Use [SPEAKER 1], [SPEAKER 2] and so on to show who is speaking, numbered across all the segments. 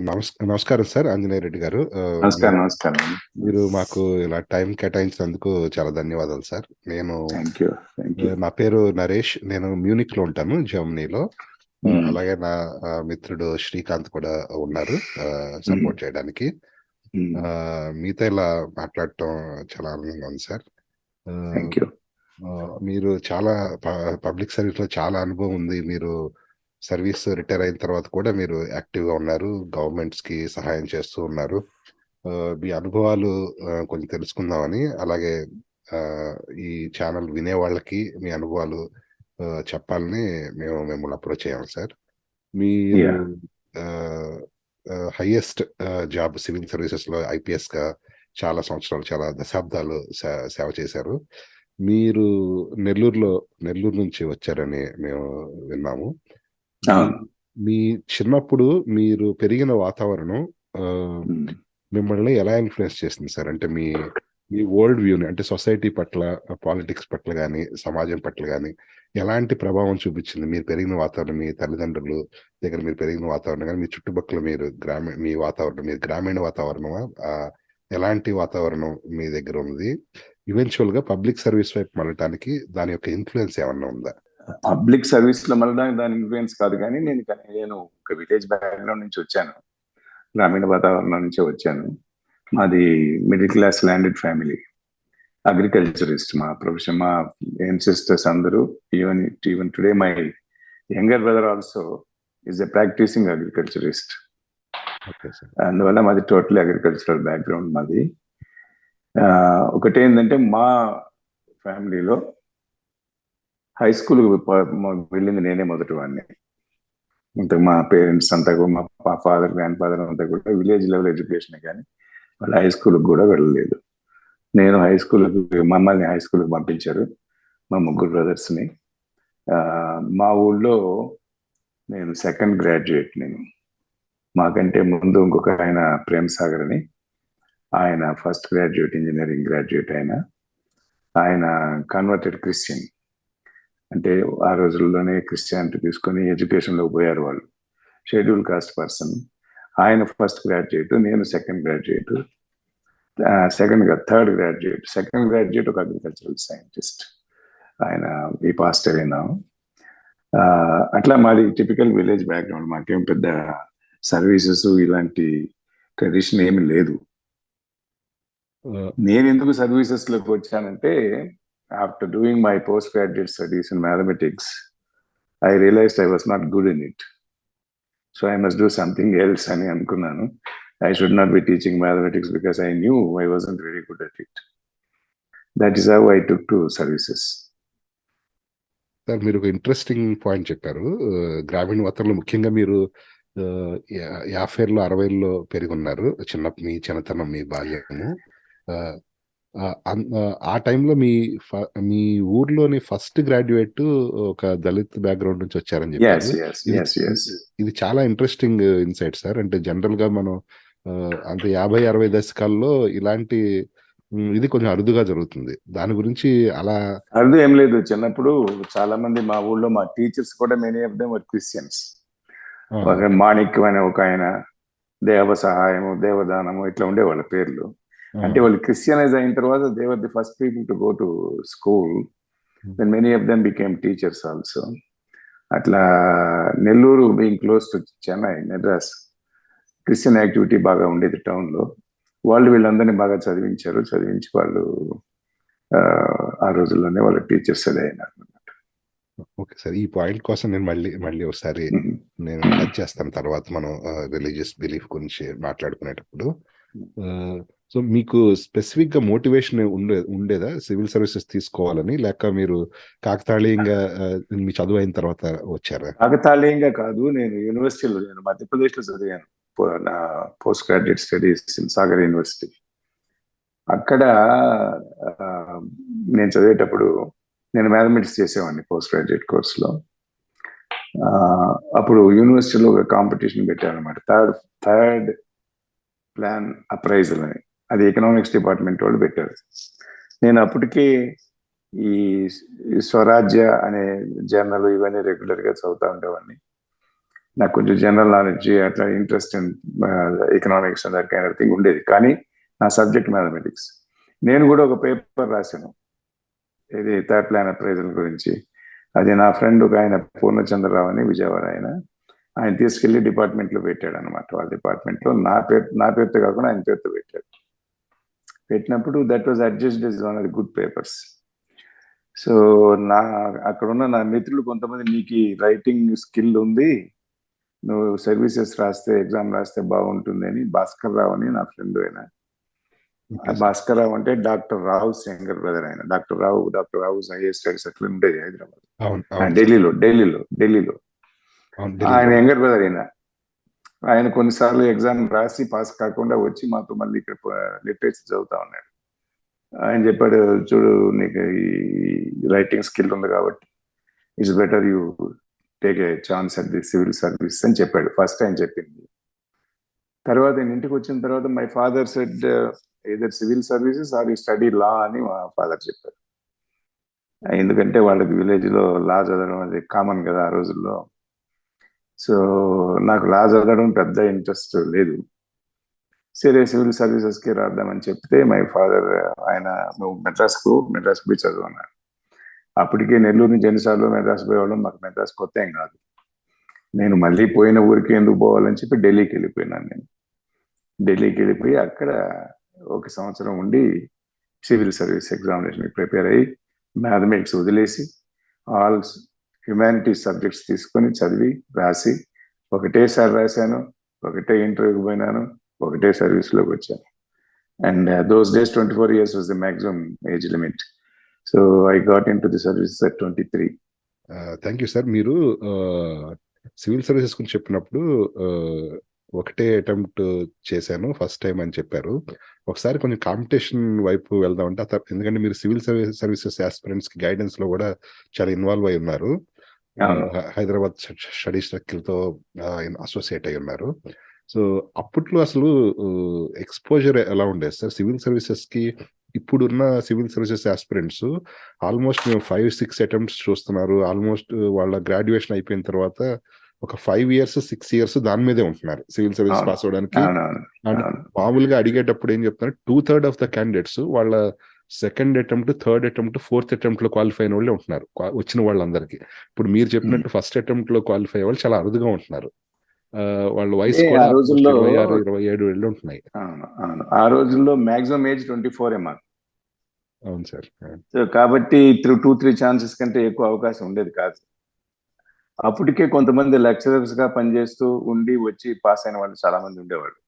[SPEAKER 1] నమస్కారం సార్ ఆంజనేయ రెడ్డి గారు.
[SPEAKER 2] నమస్కారం. నమస్కారం.
[SPEAKER 1] మీరు మాకు ఇలా టైం కేటాయించినందుకు చాలా ధన్యవాదాలు సార్. నేను
[SPEAKER 2] థ్యాంక్ యూ.
[SPEAKER 1] నా పేరు నరేష్. నేను మ్యూనిక్ లో ఉంటాను, జర్మనీలో. అలాగే నా మిత్రుడు శ్రీకాంత్ కూడా ఉన్నారు సపోర్ట్ చేయడానికి. మీతో ఇలా మాట్లాడటం చాలా ఆనందంగా ఉంది సార్.
[SPEAKER 2] Thank you.
[SPEAKER 1] మీరు చాలా పబ్లిక్ సర్వీస్ లో చాలా అనుభవం ఉంది. మీరు సర్వీస్ రిటైర్ అయిన తర్వాత కూడా మీరు యాక్టివ్ గా ఉన్నారు, గవర్నమెంట్స్ కి సహాయం చేస్తూ ఉన్నారు. మీ అనుభవాలు కొంచెం తెలుసుకుందామని, అలాగే ఈ ఛానల్ వినే వాళ్ళకి మీ అనుభవాలు చెప్పాలని మేము మిమ్మల్ని అప్రోచ్ అయ్యాము సార్. మీరు హైయెస్ట్ జాబ్ సివిల్ సర్వీసెస్ లో IPS గా చాలా సంవత్సరాలు, చాలా దశాబ్దాలు సేవ చేశారు. మీరు నెల్లూరు నుంచి వచ్చారని మేము విన్నాము. మీ చిన్నప్పుడు మీరు పెరిగిన వాతావరణం మిమ్మల్ని ఎలా ఇన్ఫ్లుయెన్స్ చేసింది సార్? అంటే మీ వరల్డ్ వ్యూని, అంటే సొసైటీ పట్ల, పాలిటిక్స్ పట్ల కానీ, సమాజం పట్ల కానీ ఎలాంటి ప్రభావం చూపించింది? మీరు పెరిగిన వాతావరణం, మీ తల్లిదండ్రులు దగ్గర మీరు పెరిగిన వాతావరణం కానీ, మీ చుట్టుపక్కల మీ వాతావరణం, మీరు గ్రామీణ వాతావరణమా, ఎలాంటి వాతావరణం మీ దగ్గర ఉంది? ఈవెన్చువల్ గా పబ్లిక్ సర్వీస్ వైపు మళ్ళటానికి దాని యొక్క ఇన్ఫ్లుయెన్స్ ఏమన్నా ఉందా?
[SPEAKER 2] పబ్లిక్ సర్వీస్ లో మళ్ళీ దాని ఇన్ఫ్లుయెన్స్ కాదు, కానీ నేను ఒక విలేజ్ బ్యాక్గ్రౌండ్ నుంచి వచ్చాను, గ్రామీణ వాతావరణం నుంచి వచ్చాను. మాది middle class landed family, agriculturist మా ప్రొఫెషన్. మా ఎన్సిస్టర్స్ అందరూ, even today my younger brother also is a practising agriculturist. అందువల్ల మాది టోటల్ అగ్రికల్చరల్ బ్యాక్గ్రౌండ్ మాది. ఒకటేంటంటే మా ఫ్యామిలీలో హై స్కూల్ వెళ్ళింది నేనే మొదటి వాడిని. ఇంత మా పేరెంట్స్ అంతా కూడా, మా ఫాదర్, గ్రాండ్ ఫాదర్ అంతా కూడా విలేజ్ లెవెల్ ఎడ్యుకేషన్, కానీ వాళ్ళు హై స్కూల్కి కూడా వెళ్ళలేదు. నేను మమ్మల్ని హై స్కూల్కి పంపించారు, మా ముగ్గురు బ్రదర్స్ని. మా ఊళ్ళో నేను సెకండ్ గ్రాడ్యుయేట్. మాకంటే ముందు ఇంకొక ఆయన ప్రేమ్ సాగర్ అని, ఆయన ఫస్ట్ గ్రాడ్యుయేట్, ఇంజనీరింగ్ గ్రాడ్యుయేట్. ఆయన కన్వర్టెడ్ క్రిస్టియన్. అంటే ఆ రోజుల్లోనే క్రిస్టియానిటీ తీసుకొని ఎడ్యుకేషన్లోకి పోయారు వాళ్ళు. Schedule caste person. ఆయన ఫస్ట్ గ్రాడ్యుయేట్, నేను second graduate. Third graduate, second graduate ఒక అగ్రికల్చరల్ సైంటిస్ట్. ఆయన ఈ పాస్టర్ అయినా. అట్లా మాది టిపికల్ విలేజ్ బ్యాక్గ్రౌండ్. మాకేం పెద్ద సర్వీసెస్ ఇలాంటి ట్రెడిషన్ ఏమి లేదు. నేను ఎందుకు సర్వీసెస్ లోకి వచ్చానంటే, after doing my postgraduate studies in mathematics, I realized I was not good in it. So I must do something else అని అనుకున్నాను. I should not be teaching mathematics because I knew I wasn't very good at it. That is how I took to services.
[SPEAKER 1] Sir, మీరు ఒక interesting point చెప్పారు. గ్రామీణ వాతావరణంలో ముఖ్యంగా మీరు 50లో 60లో పెరిగి ఉన్నారు. మీ చిన్నతనం, మీ బాల్యము. ఆ టైంలో మీ ఊర్లోని ఫస్ట్ గ్రాడ్యుయేట్ ఒక దళిత్ బ్యాక్గ్రౌండ్ నుంచి వచ్చారని చెప్పారు. ఇది చాలా ఇంట్రెస్టింగ్ ఇన్సైట్ సార్. అంటే జనరల్ గా మనం అంటే 50-60 దశకాల్లో ఇలాంటి ఇది కొంచెం అరుదుగా జరుగుతుంది. దాని గురించి అలా
[SPEAKER 2] అరుదు ఏం లేదు. చిన్నప్పుడు చాలా మంది మా ఊళ్ళో, మా టీచర్స్ కూడా many of them were Christians. Manikyam అనే ఒక ఆయన, దేవ సహాయము, దేవదానము, ఇట్లా ఉండే వాళ్ళ పేర్లు. అంటే వాళ్ళు క్రిస్టియనైజ్ అయిన తర్వాత they were the first people to go to school. Then many of them became teachers also. అట్లా Nellore being close to Chennai, Madras, Christian activity బాగా ఉండేది టౌన్లో. వీళ్ళందరినీ బాగా చదివించి వాళ్ళు ఆ రోజుల్లోనే వాళ్ళ టీచర్స్ అదే అయినారు అన్నమాట.
[SPEAKER 1] ఓకే సార్, ఈ పాయింట్ కోసం నేను మళ్ళీ ఒకసారి నేను టచ్ చేస్తాను తర్వాత మనం రిలీజియస్ బిలీఫ్ గురించి మాట్లాడుకునేటప్పుడు. సో మీకు స్పెసిఫిక్ గా మోటివేషన్ ఉండేదా సివిల్ సర్వీసెస్ తీసుకోవాలని, లేక మీరు కాకతాళీయంగా మీ చదువు అయిన తర్వాత వచ్చారా?
[SPEAKER 2] కాకతాళీయంగా కాదు. నేను యూనివర్సిటీలో, నేను మధ్యప్రదేశ్లో చదివాను నా post graduate studies in Sagar university. అక్కడ నేను చదివేటప్పుడు నేను మ్యాథమెటిక్స్ చేసేవాడిని పోస్ట్ గ్రాడ్యుయేట్ కోర్సులో. అప్పుడు యూనివర్సిటీలో ఒక కాంపిటీషన్ పెట్టారనమాట, థర్డ్ ప్లాన్ అప్రైజల్ అని. అది ఎకనామిక్స్ డిపార్ట్మెంట్ వాళ్ళు పెట్టారు. నేను అప్పటికి ఈ స్వరాజ్య అనే జర్నల్ ఇవన్నీ రెగ్యులర్గా చదువుతూ ఉండేవాడిని. నాకు కొంచెం జనరల్ నాలెడ్జ్ అట్లా interest in economics that kind of thing ఉండేది. కానీ నా సబ్జెక్ట్ మ్యాథమెటిక్స్. నేను కూడా ఒక పేపర్ రాశాను, ఇది థర్డ్ ప్లాన్ అప్రైజల్ గురించి. అది నా ఫ్రెండ్ ఒక ఆయన పూర్ణచంద్రరావు అని విజయవాడ ఆయన తీసుకెళ్లి డిపార్ట్మెంట్లో పెట్టాడు అనమాట. వాళ్ళ డిపార్ట్మెంట్లో నా పేరుతో కాకుండా ఆయన పేరుతో పెట్టాడు. పెట్టినప్పుడు that was adjudged is one of the good papers. So అక్కడ ఉన్న నా మిత్రులు కొంతమంది, నీకు రైటింగ్ స్కిల్ ఉంది, నువ్వు సర్వీసెస్ రాస్తే ఎగ్జామ్ రాస్తే బాగుంటుంది అని, భాస్కర్ రావు అని నా ఫ్రెండ్ ఆయన. భాస్కర్ రావు అంటే డాక్టర్ రావు శంకర్ బ్రదర్. ఆయన డాక్టర్ రావు IAS స్టడీస్ అట్లా ఉండేది హైదరాబాద్, ఢిల్లీలో. ఆయన యంగర్ బ్రదర్. ఆయన కొన్నిసార్లు ఎగ్జామ్ రాసి పాస్ కాకుండా వచ్చి మాతో మళ్ళీ ఇక్కడ లిటరేచర్ చదువుతా ఉన్నాడు. ఆయన చెప్పాడు, చూడు నీకు ఈ రైటింగ్ స్కిల్ ఉంది కాబట్టి it's better you take a chance at the civil service అని చెప్పాడు. ఫస్ట్ ఆయన చెప్పింది. తర్వాత నేను ఇంటికి వచ్చిన తర్వాత my father said either civil services or you study law అని మా ఫాదర్ చెప్పారు. ఎందుకంటే వాళ్ళకి విలేజ్లో లా చదవడం అది కామన్ కదా ఆ రోజుల్లో. సో నాకు లా చదవడం పెద్ద ఇంట్రెస్ట్ లేదు. సరే సివిల్ సర్వీసెస్కి రాద్దామని చెప్తే మై ఫాదర్ ఆయన మెడ్రాస్కు పోయి చదువున్నారు. అప్పటికే నెల్లూరు నుంచి ఎన్నిసార్లు మెడ్రాస్ పోయేవాళ్ళం, మాకు మెడ్రాస్ కొత్త ఏం కాదు. నేను మళ్ళీ పోయిన ఊరికి ఎందుకు పోవాలని చెప్పి ఢిల్లీకి వెళ్ళిపోయినాను. నేను ఢిల్లీకి వెళ్ళిపోయి అక్కడ 1 సంవత్సరం ఉండి సివిల్ సర్వీస్ ఎగ్జామినేషన్ ప్రిపేర్ అయ్యి మ్యాథమెటిక్స్ వదిలేసి ఆల్ హ్యుమానిటీస్ సబ్జెక్ట్స్ తీసుకొని చదివి రాసి ఒకటేసారి రాశాను, ఒకటే ఇంటర్వ్యూకి పోయినాను, ఒకటే సర్వీస్లోకి వచ్చాను. And those days 24 years was the maximum age limit. So I got into the service at 23.
[SPEAKER 1] Thank you sir. మీరు సివిల్ సర్వీసెస్ గురించి చెప్పినప్పుడు ఒకటే అటెంప్ట్ చేశాను ఫస్ట్ టైం అని చెప్పారు. ఒకసారి కొంచెం కాంపిటీషన్ వైపు వెళ్దామంటే, ఎందుకంటే మీరు సివిల్ సర్వీసెస్ ఆస్పిరెంట్స్ కి గైడెన్స్ లో కూడా చాలా ఇన్వాల్వ్ అయి ఉన్నారు. హైదరాబాద్ స్టడీ సర్కిల్ తో అసోసియేట్ అయి ఉన్నారు. సో అప్పట్లో అసలు ఎక్స్పోజర్ ఎలా ఉండేది సార్ సివిల్ సర్వీసెస్ కి? ఇప్పుడున్న సివిల్ సర్వీసెస్ ఆస్పిరెంట్స్ ఆల్మోస్ట్ మేము 5-6 అటెంప్ట్స్ చూస్తున్నారు. ఆల్మోస్ట్ వాళ్ళ గ్రాడ్యుయేషన్ అయిపోయిన తర్వాత ఒక 5 years 6 years దాని మీదే ఉంటున్నారు సివిల్ సర్వీస్ పాస్ అవడానికి. అండ్ మామూలుగా అడిగేటప్పుడు ఏం చెప్తున్నారు, 2/3 ఆఫ్ ద క్యాండిడేట్స్ వాళ్ళ second attempt, third attempt, fourth attempt లో క్వాలిఫై అయిన వాళ్ళే ఉంటున్నారు వచ్చిన వాళ్ళందరికీ. ఇప్పుడు మీరు చెప్పినట్టు ఫస్ట్ అటెంప్ట్ లో క్వాలిఫై అయ్యే వాళ్ళు చాలా అరుదుగా ఉంటున్నారు. వాళ్ళ వయసు కూడా 26-27 ఏళ్ళు ఉంటున్నాయి.
[SPEAKER 2] ఆ రోజుల్లో మాక్సిమం ఏజ్ 24 మాకు.
[SPEAKER 1] అవును సార్.
[SPEAKER 2] సో కాబట్టి 2-3 ఛాన్సెస్ కంటే ఎక్కువ అవకాశం ఉండేది కాదు. అప్పటికే కొంతమంది లెక్చరర్స్ గా పనిచేస్తూ ఉండి వచ్చి పాస్ అయిన వాళ్ళు చాలా మంది ఉండేవాళ్ళు.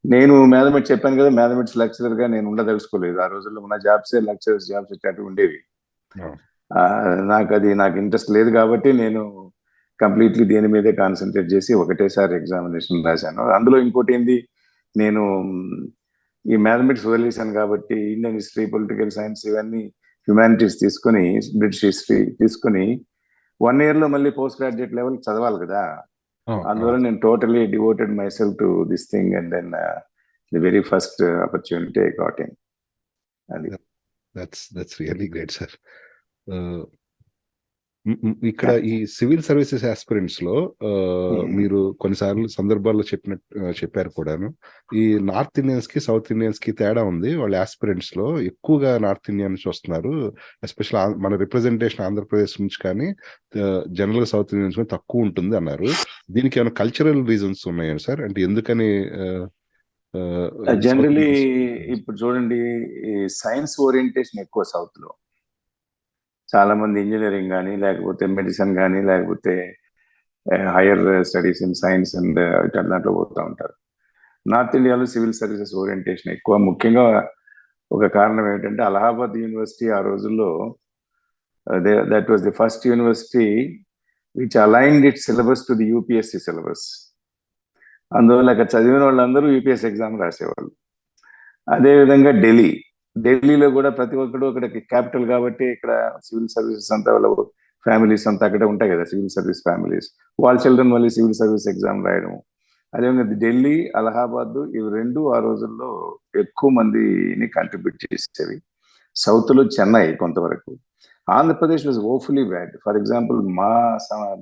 [SPEAKER 2] నేను మ్యాథమెటిక్స్ చెప్పాను కదా, మ్యాథమెటిక్స్ లెక్చరర్ గా నేను ఉండదలుచుకోలేదు. ఆ రోజుల్లో ఉన్న జాబ్సే లెక్చరర్స్ జాబ్స్ ఇట్లాంటివి ఉండేవి. నాకు ఇంట్రెస్ట్ లేదు కాబట్టి నేను కంప్లీట్లీ దీని మీదే కాన్సన్ట్రేట్ చేసి ఒకటేసారి ఎగ్జామినేషన్ రాశాను. అందులో ఇంకోటి ఏంది, నేను ఈ మ్యాథమెటిక్స్ వదిలేశాను కాబట్టి ఇండియన్ హిస్టరీ, పొలిటికల్ సైన్స్ ఇవన్నీ హ్యుమానిటీస్ తీసుకొని, బ్రిటిష్ హిస్టరీ తీసుకొని 1 year లో మళ్ళీ పోస్ట్ గ్రాడ్యుయేట్ లెవెల్ చదవాలి కదా. అందువల్ల నేను totally devoted myself to this thing and then the very first opportunity I got in. అది
[SPEAKER 1] దట్స్ రియల్లీ గ్రేట్ సార్. ఇక్కడ ఈ సివిల్ సర్వీసెస్ ఆస్పిరెంట్స్ లో మీరు కొన్నిసార్లు సందర్భాల్లో చెప్పారు కూడాను, ఈ నార్త్ ఇండియన్స్ కి సౌత్ ఇండియన్స్ కి తేడా ఉంది. వాళ్ళ ఆస్పిరెంట్స్ లో ఎక్కువగా నార్త్ ఇండియన్స్ వస్తున్నారు. ఎస్పెషల్ మన రిప్రజెంటేషన్ ఆంధ్రప్రదేశ్ నుంచి కానీ జనరల్ గా సౌత్ ఇండియన్స్ తక్కువ ఉంటుంది అన్నారు. దీనికి ఏమైనా కల్చరల్ రీజన్స్ ఉన్నాయా సార్? అంటే ఎందుకని?
[SPEAKER 2] జనరలీ ఇప్పుడు చూడండి, సైన్స్ ఓరియంటేషన్ ఎక్కువ సౌత్ లో. చాలా మంది ఇంజనీరింగ్ కానీ, లేకపోతే మెడిసిన్ కానీ, లేకపోతే higher studies in science and దాంట్లో పోతూ ఉంటారు. నార్త్ ఇండియాలో సివిల్ సర్వీసెస్ ఓరియంటేషన్ ఎక్కువ. ముఖ్యంగా ఒక కారణం ఏంటంటే అలహాబాద్ యూనివర్సిటీ ఆ రోజుల్లో that was the first university which aligned it syllabus to the UPSC syllabus. అందువల్ల అక్కడ చదివిన వాళ్ళందరూ యూపీఎస్సి ఎగ్జామ్ రాసేవాళ్ళు. అదేవిధంగా ఢిల్లీలో కూడా ప్రతి ఒక్కరు అక్కడ క్యాపిటల్ కాబట్టి ఇక్కడ సివిల్ సర్వీసెస్ అంతా వాళ్ళ ఫ్యామిలీస్ అంతా అక్కడే ఉంటాయి కదా, సివిల్ సర్వీస్ ఫ్యామిలీస్. వాళ్ళ చిల్డ్రన్ మళ్ళీ సివిల్ సర్వీస్ ఎగ్జామ్ రాయడం. అదేవిధంగా ఢిల్లీ, అలహాబాద్ ఇవి రెండు ఆ రోజుల్లో ఎక్కువ మందిని కంట్రిబ్యూట్ చేసేవి. సౌత్లో చెన్నై కొంతవరకు. Andhra Pradesh was ఓఫుల్లీ bad. For example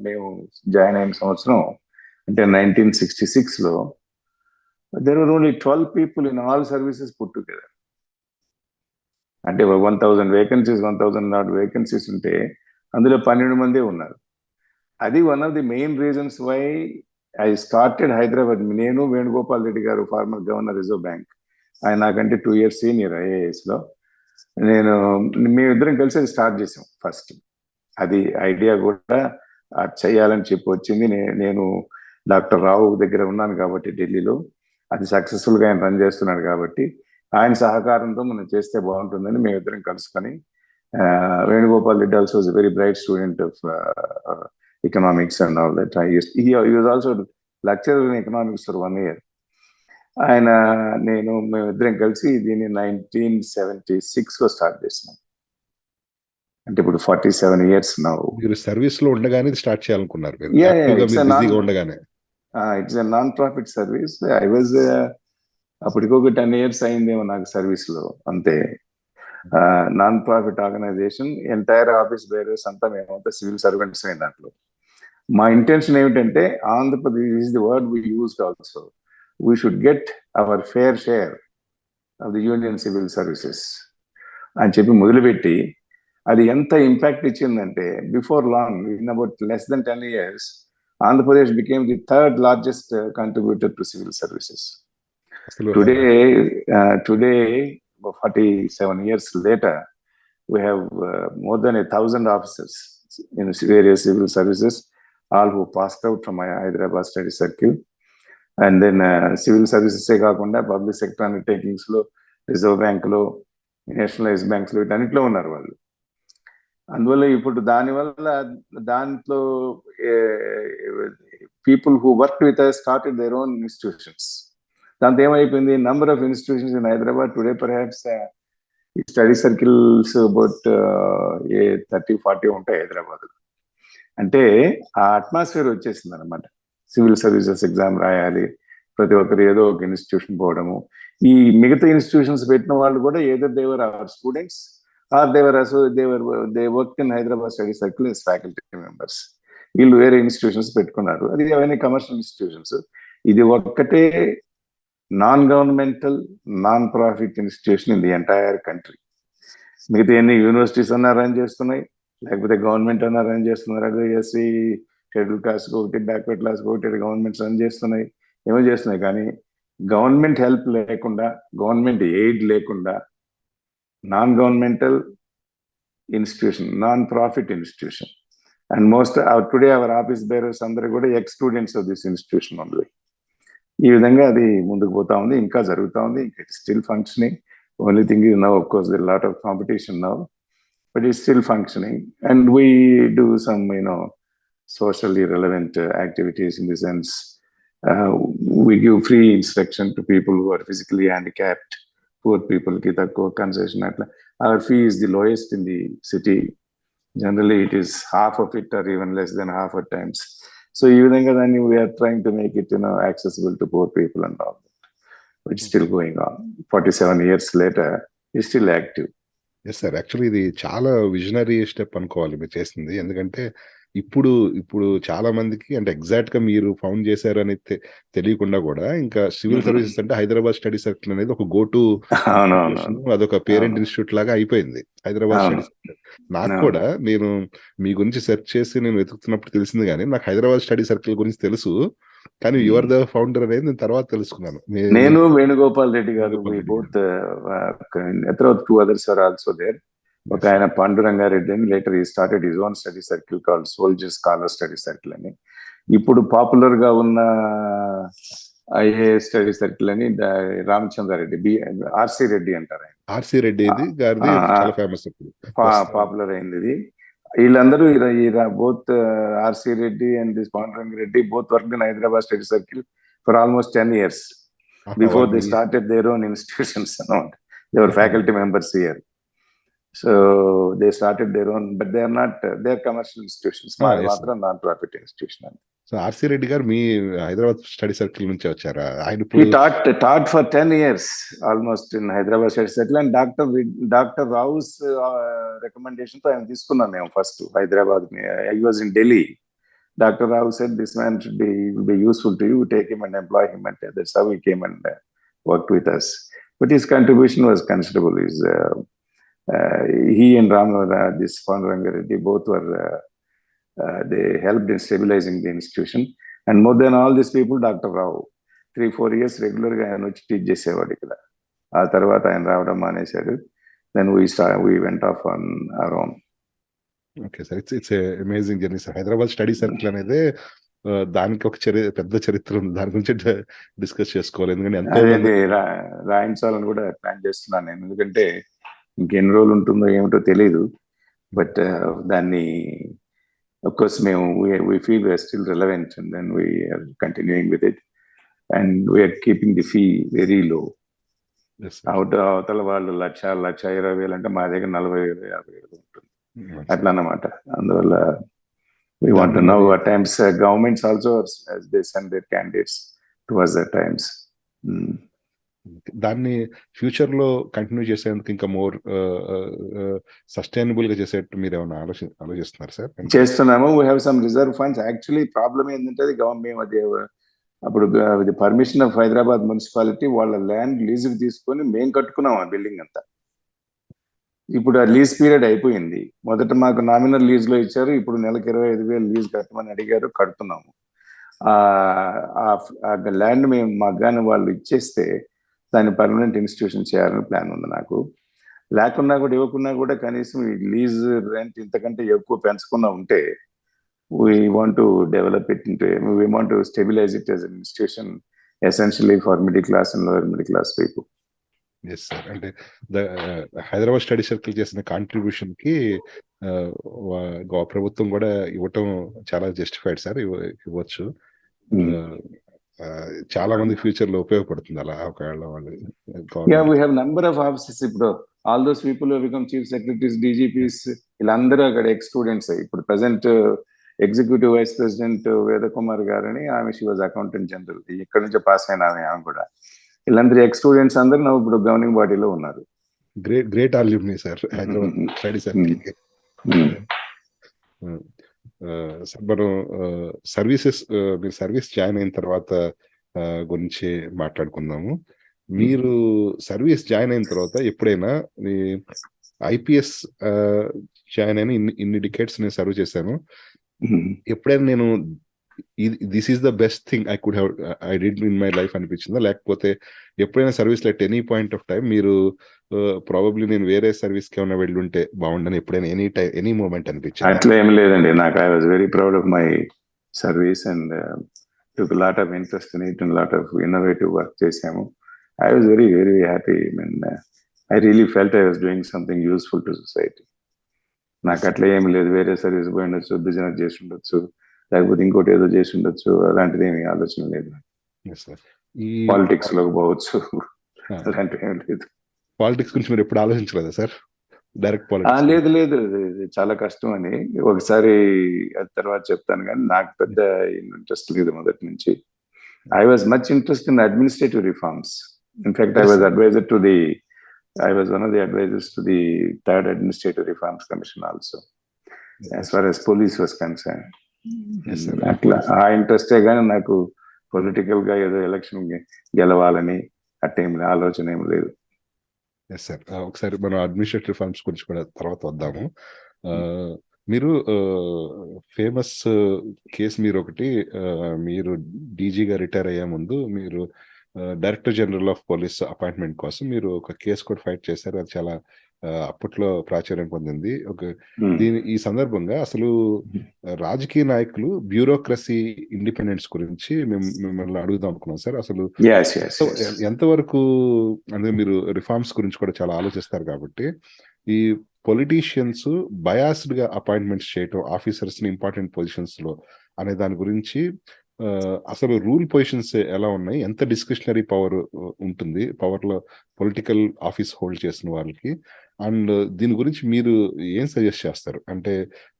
[SPEAKER 2] మేము జాయిన్ అయిన సంవత్సరం అంటే 1966లో there were only 12 people in all services put together. అంటే 1000 వేకెన్సీస్ 1000 నాట్ వేకెన్సీస్ ఉంటే అందులో 12 మందే ఉన్నారు. అది one of the main reasons why I started Hyderabad. నేను వేణుగోపాల్ రెడ్డి గారు ఫార్మర్ గవర్నర్ రిజర్వ్ బ్యాంక్, ఆయన నాకంటే 2 years సీనియర్ IASలో. మేమిద్దరం కలిసి అది స్టార్ట్ చేసాం ఫస్ట్. అది ఐడియా కూడా చేయాలని చెప్పి వచ్చింది. నేను డాక్టర్ రావు దగ్గర ఉన్నాను కాబట్టి ఢిల్లీలో, అది సక్సెస్ఫుల్గా ఆయన రన్ చేస్తున్నాడు కాబట్టి ఆయన సహకారంతో మనం చేస్తే బాగుంటుందని మేమిద్దరం కలుసుకొని, Venugopal Reddy also was very bright student of economics and all that. He was also lecturer in economics for 1 year. ఆయన మేమిద్దరం కలిసి దీన్ని 1976లో స్టార్ట్ చేసినాం. అంటే ఇప్పుడు 47 years now.
[SPEAKER 1] మీరు సర్వీస్ లో ఉండగానే స్టార్ట్ చేయాలనుకున్నారు?
[SPEAKER 2] It's a non profit service. I was అప్పటికి ఒక 10 years అయిందేమో నాకు సర్వీస్ లో, అంతే. Non profit organisation, entire office bearers అంతా మేమంతా సివిల్ సర్వెంట్స్ అయిన దాంట్లో. మా ఇంటెన్షన్ ఏమిటంటే, Andhra Pradesh is the word we used also, we should get our fair share of the union civil services అని చెప్పి మొదలుపెట్టి, అది ఎంత ఇంపాక్ట్ ఇచ్చిందంటే, before long, in about less than 10 years, Andhra Pradesh became the third largest contributor to civil services. Today, 47 years later, we have more than 1,000 officers in various civil services, all who passed out from my Hyderabad study circle. And then civil services కాకుండా public sector undertakings లో, reserve bank లో, nationalise banks లో, వీటన్నిటిలో ఉన్నారు వాళ్ళు. అందువల్ల ఇప్పుడు దాంట్లో people who work with us started their own institutions. దాంతో ఏమైపోయింది, number of institutions in Hyderabad today perhaps study circles about 30-40 ఉంటాయి హైదరాబాద్. అంటే ఆ అట్మాస్ఫియర్ వచ్చేసింది అనమాట. సివిల్ సర్వీసెస్ ఎగ్జామ్ రాయాలి, ప్రతి ఒక్కరు ఏదో ఒక ఇన్స్టిట్యూషన్ పోవడము. ఈ మిగతా ఇన్స్టిట్యూషన్స్ పెట్టిన వాళ్ళు కూడా either they were our students or they work in Hyderabad study circle is faculty members. వీళ్ళు వేరే ఇన్స్టిట్యూషన్స్ పెట్టుకున్నారు. అది అవన్నీ కమర్షియల్ ఇన్స్టిట్యూషన్స్. ఇది ఒక్కటే non governmental, non profit institution in the entire country. మిగతా ఎన్ని యూనివర్సిటీస్ అన్నా రన్ చేస్తున్నాయి, లేకపోతే గవర్నమెంట్ అన్నా రన్ చేస్తున్నారు. అదే ఎస్సీ షెడ్యూల్ కాస్ట్ ఒకటి, బ్యాక్వర్డ్ క్లాస్ ఒకటి గవర్నమెంట్స్ రన్ చేస్తున్నాయి, ఏమో చేస్తున్నాయి. కానీ గవర్నమెంట్ హెల్ప్ లేకుండా, గవర్నమెంట్ ఎయిడ్ లేకుండా, non governmental institution, non profit institution. And most today our office bearers అందరూ కూడా ex students of this institution only. ఈ విధంగా అది ముందుకు పోతా ఉంది, ఇంకా జరుగుతూ ఉంది. It's still functioning. Only thing is now, of course there lot of competition now, but it's still functioning. And we do some socially relevant activities in the sense we give free instruction to people who are physically handicapped, poor people ki takko concession atla. Our fee is the lowest in the city. Generally it is half of it or even less than half at times. So even then we are trying to make it accessible to poor people and all that. It's still going on. 47 years later, it's still active.
[SPEAKER 1] Yes sir, actually ఇది చాలా visionary step అనుకోవాలి మీరు చేసింది. ఎందుకంటే ఇప్పుడు చాలా మందికి అంటే ఎగ్జాక్ట్ గా మీరు ఫౌండ్ చేశారు అని తెలియకుండా కూడా ఇంకా సివిల్ సర్వీసెస్ అంటే హైదరాబాద్ స్టడీ సర్కిల్ అనేది ఒక గో టు, అదొక పేరెంట్ ఇన్స్టిట్యూట్ లాగా అయిపోయింది హైదరాబాద్ స్టడీ సర్కిల్. నాకు కూడా నేను మీ గురించి సెర్చ్ చేసి నేను వెతుకుతున్నప్పుడు తెలిసింది, కానీ నాకు హైదరాబాద్ స్టడీ సర్కిల్ గురించి తెలుసు, కానీ యువర్ ద ఫౌండర్ అనేది నేను తర్వాత తెలుసుకున్నాను.
[SPEAKER 2] నేను వేణుగోపాల్ రెడ్డి గారు, తర్వాత 2 others are also there. ఒక ఆయన పాండురంగారెడ్డి అని, లేటర్ ఈ started his own study circle called soldiers scholar study circle అని. ఇప్పుడు పాపులర్ గా ఉన్న IAS స్టడీ సర్కిల్ అని రామచంద్రారెడ్డి, ఆర్సి రెడ్డి అంటారు ఆయన.
[SPEAKER 1] ఆర్సి రెడ్డి చాలా ఫేమస్,
[SPEAKER 2] పాపులర్ అయింది ఇది. వీళ్ళందరూ both RC Reddy and this Panduranga Reddy both work in Hyderabad study circle for almost 10 years before they started their own institutions. They were faculty members here. So they started their own, but they are not, they are commercial institutions. మాత్రం non profit institution.
[SPEAKER 1] So RC Reddy గారు మీ Hyderabad study circle నుంచి వచ్చారా?
[SPEAKER 2] He taught for 10 years almost in Hyderabad study circle, and Dr. Rao's recommendation తో ఆయన తీసుకున్నాను నేను first Hyderabad. I was in Delhi Dr. Rao said, this man will be useful to you, take him and employ him. And that's how he came and worked with us. But his contribution was considerable. He and this Panduranga Reddy, both were, they helped in stabilizing the institution. And more than all these people, Dr. Rao, 3-4 years regularly ఆయన వచ్చి teach చేసేవాడు ఇక్కడ. ఆ తర్వాత ఆయన రావడం మానేశాడు. Then we went off on our own.
[SPEAKER 1] Okay sir, it's amazing journey sir. Hyderabad study circle అనేది దానికి ఒక పెద్ద చరిత్ర ఉంది, దాని గురించి డిస్కస్ చేసుకోవాలి. ఎందుకంటే
[SPEAKER 2] రాయించాలని కూడా ప్లాన్ చేస్తున్నాను నేను, ఎందుకంటే ఇంకెన్ని రోజులు ఉంటుందో ఏమిటో తెలియదు. బట్ దాన్ని of course we feel we are still relevant, and then we are continuing with it, and we are keeping the fee very low. అవతల వాళ్ళు 1,20,000 అంటే మా దగ్గర 40,000-50,000 ఉంటుంది అట్లా అన్నమాట. అందువల్ల we want to know at times governments also, as they send their candidates towards the times.
[SPEAKER 1] దాన్ని ఫ్యూచర్ లో కంటిన్యూ చేసేందుకు ఇంకా మోర్ సస్టైనబుల్ గా చేసేట్టు మీరు ఏమైనా ఆలోచిస్తున్నారు సార్?
[SPEAKER 2] చేస్తున్నాము. We have some reserve funds. Actually problem ఏంటంటే గవర్నమెంట్ అప్పుడు the permission of Hyderabad municipality వాళ్ళ ల్యాండ్ లీజ్ తీసుకొని మేము కట్టుకున్నాం ఆ బిల్డింగ్ అంతా. ఇప్పుడు ఆ లీజ్ పీరియడ్ అయిపోయింది. మొదట మాకు నామినల్ లీజ్ లో ఇచ్చారు, ఇప్పుడు నెలకు 25,000 లీజ్ కట్టమని అడిగారు, కడుతున్నాము. ఆ ల్యాండ్ మేము మాకు కానీ వాళ్ళు ఇచ్చేస్తే దాన్ని పర్మనెంట్ ఇన్స్టిట్యూషన్ చేయాలని ప్లాన్ ఉంది నాకు. లేకున్నా కూడా ఇవ్వకున్నా కూడా కనీసం ఈ లీజ్ రెంట్ ఇంతకంటే ఎక్కువ పెంచకుండా ఉంటే we want to develop it into, we want to stabilize it as an institution essentially for middle class and lower middle class people.
[SPEAKER 1] Yes sir. అంటే హైదరాబాద్ స్టడీ సర్కిల్ చేసిన కాంట్రిబ్యూషన్ కి ప్రభుత్వం కూడా ఇవ్వటం చాలా జస్టిఫైడ్ సార్, ఇవ్వచ్చు. చాలా మంది ఫ్యూచర్ లో ఉపయోగపడుతుంది అలా ఒకవేళ వాళ్ళు.
[SPEAKER 2] Yeah, we have number of offices. ఇప్పుడు all those people who become chief secretaries, DGPs, వీళ్ళందరూ అక్కడ ఎక్స్ స్టూడెంట్స్. ఇప్పుడు ప్రెసెంట్ ఎగ్జిక్యూటివ్ వైస్ ప్రెసిడెంట్ వేద కుమార్ గారని, ఆమె షీ వాజ్ అకౌంటెంట్ జనరల్, ఇక్కడ నుంచి పాస్ అయిన ఆమె కూడా. వీళ్ళందరూ ఎక్స్ స్టూడెంట్స్ అందరూ ఇప్పుడు గవర్నింగ్ బాడీలో ఉన్నారు.
[SPEAKER 1] Great alumni sir Hyderabad study circle. మనం సర్వీసెస్, మీరు సర్వీస్ జాయిన్ అయిన తర్వాత గురించి మాట్లాడుకుందాము. మీరు సర్వీస్ జాయిన్ అయిన తర్వాత ఎప్పుడైనా ఐపీఎస్ జాయిన్ అయిన ఇన్ని డికేట్స్ నేను సర్వ్ చేశాను, ఎప్పుడైనా నేను this is the best thing I did in my life అనిపించిందా? లేకపోతే ఎప్పుడైనా service at any point of time మీరు ప్రాబబ్లీ నేను వేరే సర్వీస్ కి ఏమైనా వెళ్ళుంటే బాగుండని ఎప్పుడైనా ఎనీ మూమెంట్ అనిపించింది?
[SPEAKER 2] అట్లా ఏం లేదండి. నాకు I was very proud of my service and took lot of interest in it and lot of innovative work చేసాము. I was very very happy. I really felt I was doing something useful to society. నాకు అట్లా ఏమి లేదు, వేరే service పోయి ఉండొచ్చు, business చేసి ఉండొచ్చు, లేకపోతే ఇంకోటి ఏదో చేసి ఉండొచ్చు, అలాంటిది ఏమి ఆలోచన లేదు. పాలిటిక్స్ లో పోవచ్చు, అలాంటివి ఏమి లేదు.
[SPEAKER 1] పాలిటిక్స్ గురించి మీరు ఎప్పుడు ఆలోచించలేదా సార్? డైరెక్ట్
[SPEAKER 2] పాలిటిక్స్ లేదు, చాలా కష్టం అని ఒకసారి తర్వాత చెప్తాను, కానీ నాకు పెద్ద ఇంట్రెస్ట్ లేదు మొదటి నుంచి. I was much interest in administrative reforms. In fact I was adviser to the I was one of the advisors to the Third Administrative Reforms Commission also, as far as police was concerned.
[SPEAKER 1] Yes, sir.
[SPEAKER 2] అట్లా ఆ ఇంట్రెస్టే కానీ నాకు political గా ఏదో election గెలవాలని అట్టేం ఆలోచన ఏం లేదు.
[SPEAKER 1] ఎస్ సార్, ఒకసారి మనం అడ్మినిస్ట్రేటివ్ రిఫార్మ్స్ గురించి కూడా తర్వాత వద్దాము. మీరు ఫేమస్ కేసు మీరు ఒకటి, మీరు డీజీగా రిటైర్ అయ్యే ముందు మీరు director general of police appointment కోసం మీరు ఒక కేసు కూడా ఫైట్ చేశారు. అది చాలా అప్పట్లో ప్రాచుర్యం పొందింది. ఈ సందర్భంగా అసలు రాజకీయ నాయకులు బ్యూరోక్రసీ ఇండిపెండెన్స్ గురించి మిమ్మల్ని అడుగుదాం అనుకున్నాం సార్. అసలు ఎంతవరకు అంటే మీరు రిఫార్మ్స్ గురించి కూడా చాలా ఆలోచిస్తారు కాబట్టి, ఈ పొలిటీషియన్స్ బయాస్డ్ గా అపాయింట్మెంట్స్ చేయటం ఆఫీసర్స్ ని ఇంపార్టెంట్ పొజిషన్స్ లో అనే దాని గురించి అసలు రూల్ పొజిషన్స్ ఎలా ఉన్నాయి, ఎంత డిస్క్రిషనరీ పవర్ ఉంటుంది పవర్ లో పొలిటికల్ ఆఫీస్ హోల్డ్ చేసిన వాళ్ళకి, అండ్ దీని గురించి మీరు ఏం సజెస్ట్ చేస్తారు? అంటే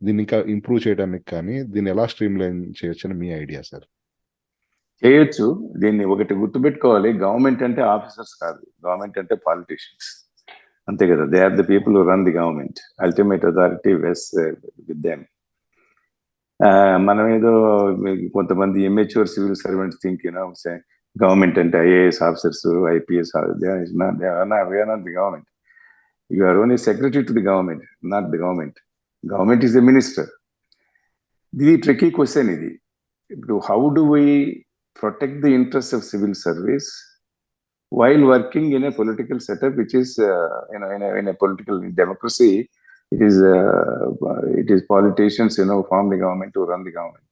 [SPEAKER 1] దీన్ని ఇంకా ఇంప్రూవ్ చేయడానికి కానీ దీన్ని ఎలా స్ట్రీమ్ లైన్ చేయొచ్చు అని మీ ఐడియా సార్?
[SPEAKER 2] చేయొచ్చు. దీన్ని ఒకటి గుర్తుపెట్టుకోవాలి, గవర్నమెంట్ అంటే ఆఫీసర్స్ కాదు, గవర్నమెంట్ అంటే పాలిటీషియన్స్, అంతే కదా. They are the people who run the government. Ultimate authority వెస్ విత్ దెమ్. మనం ఏదో కొంతమంది immature civil servants think government అంటే IAS officers, IPS, not the government. You are only secretary to the government, not the government. Government is the minister. ఇది tricky question ఇది. ఇప్పుడు how do we protect the interest of civil service while working in a political setup, which is in a political democracy, it is politicians form the government to run the government.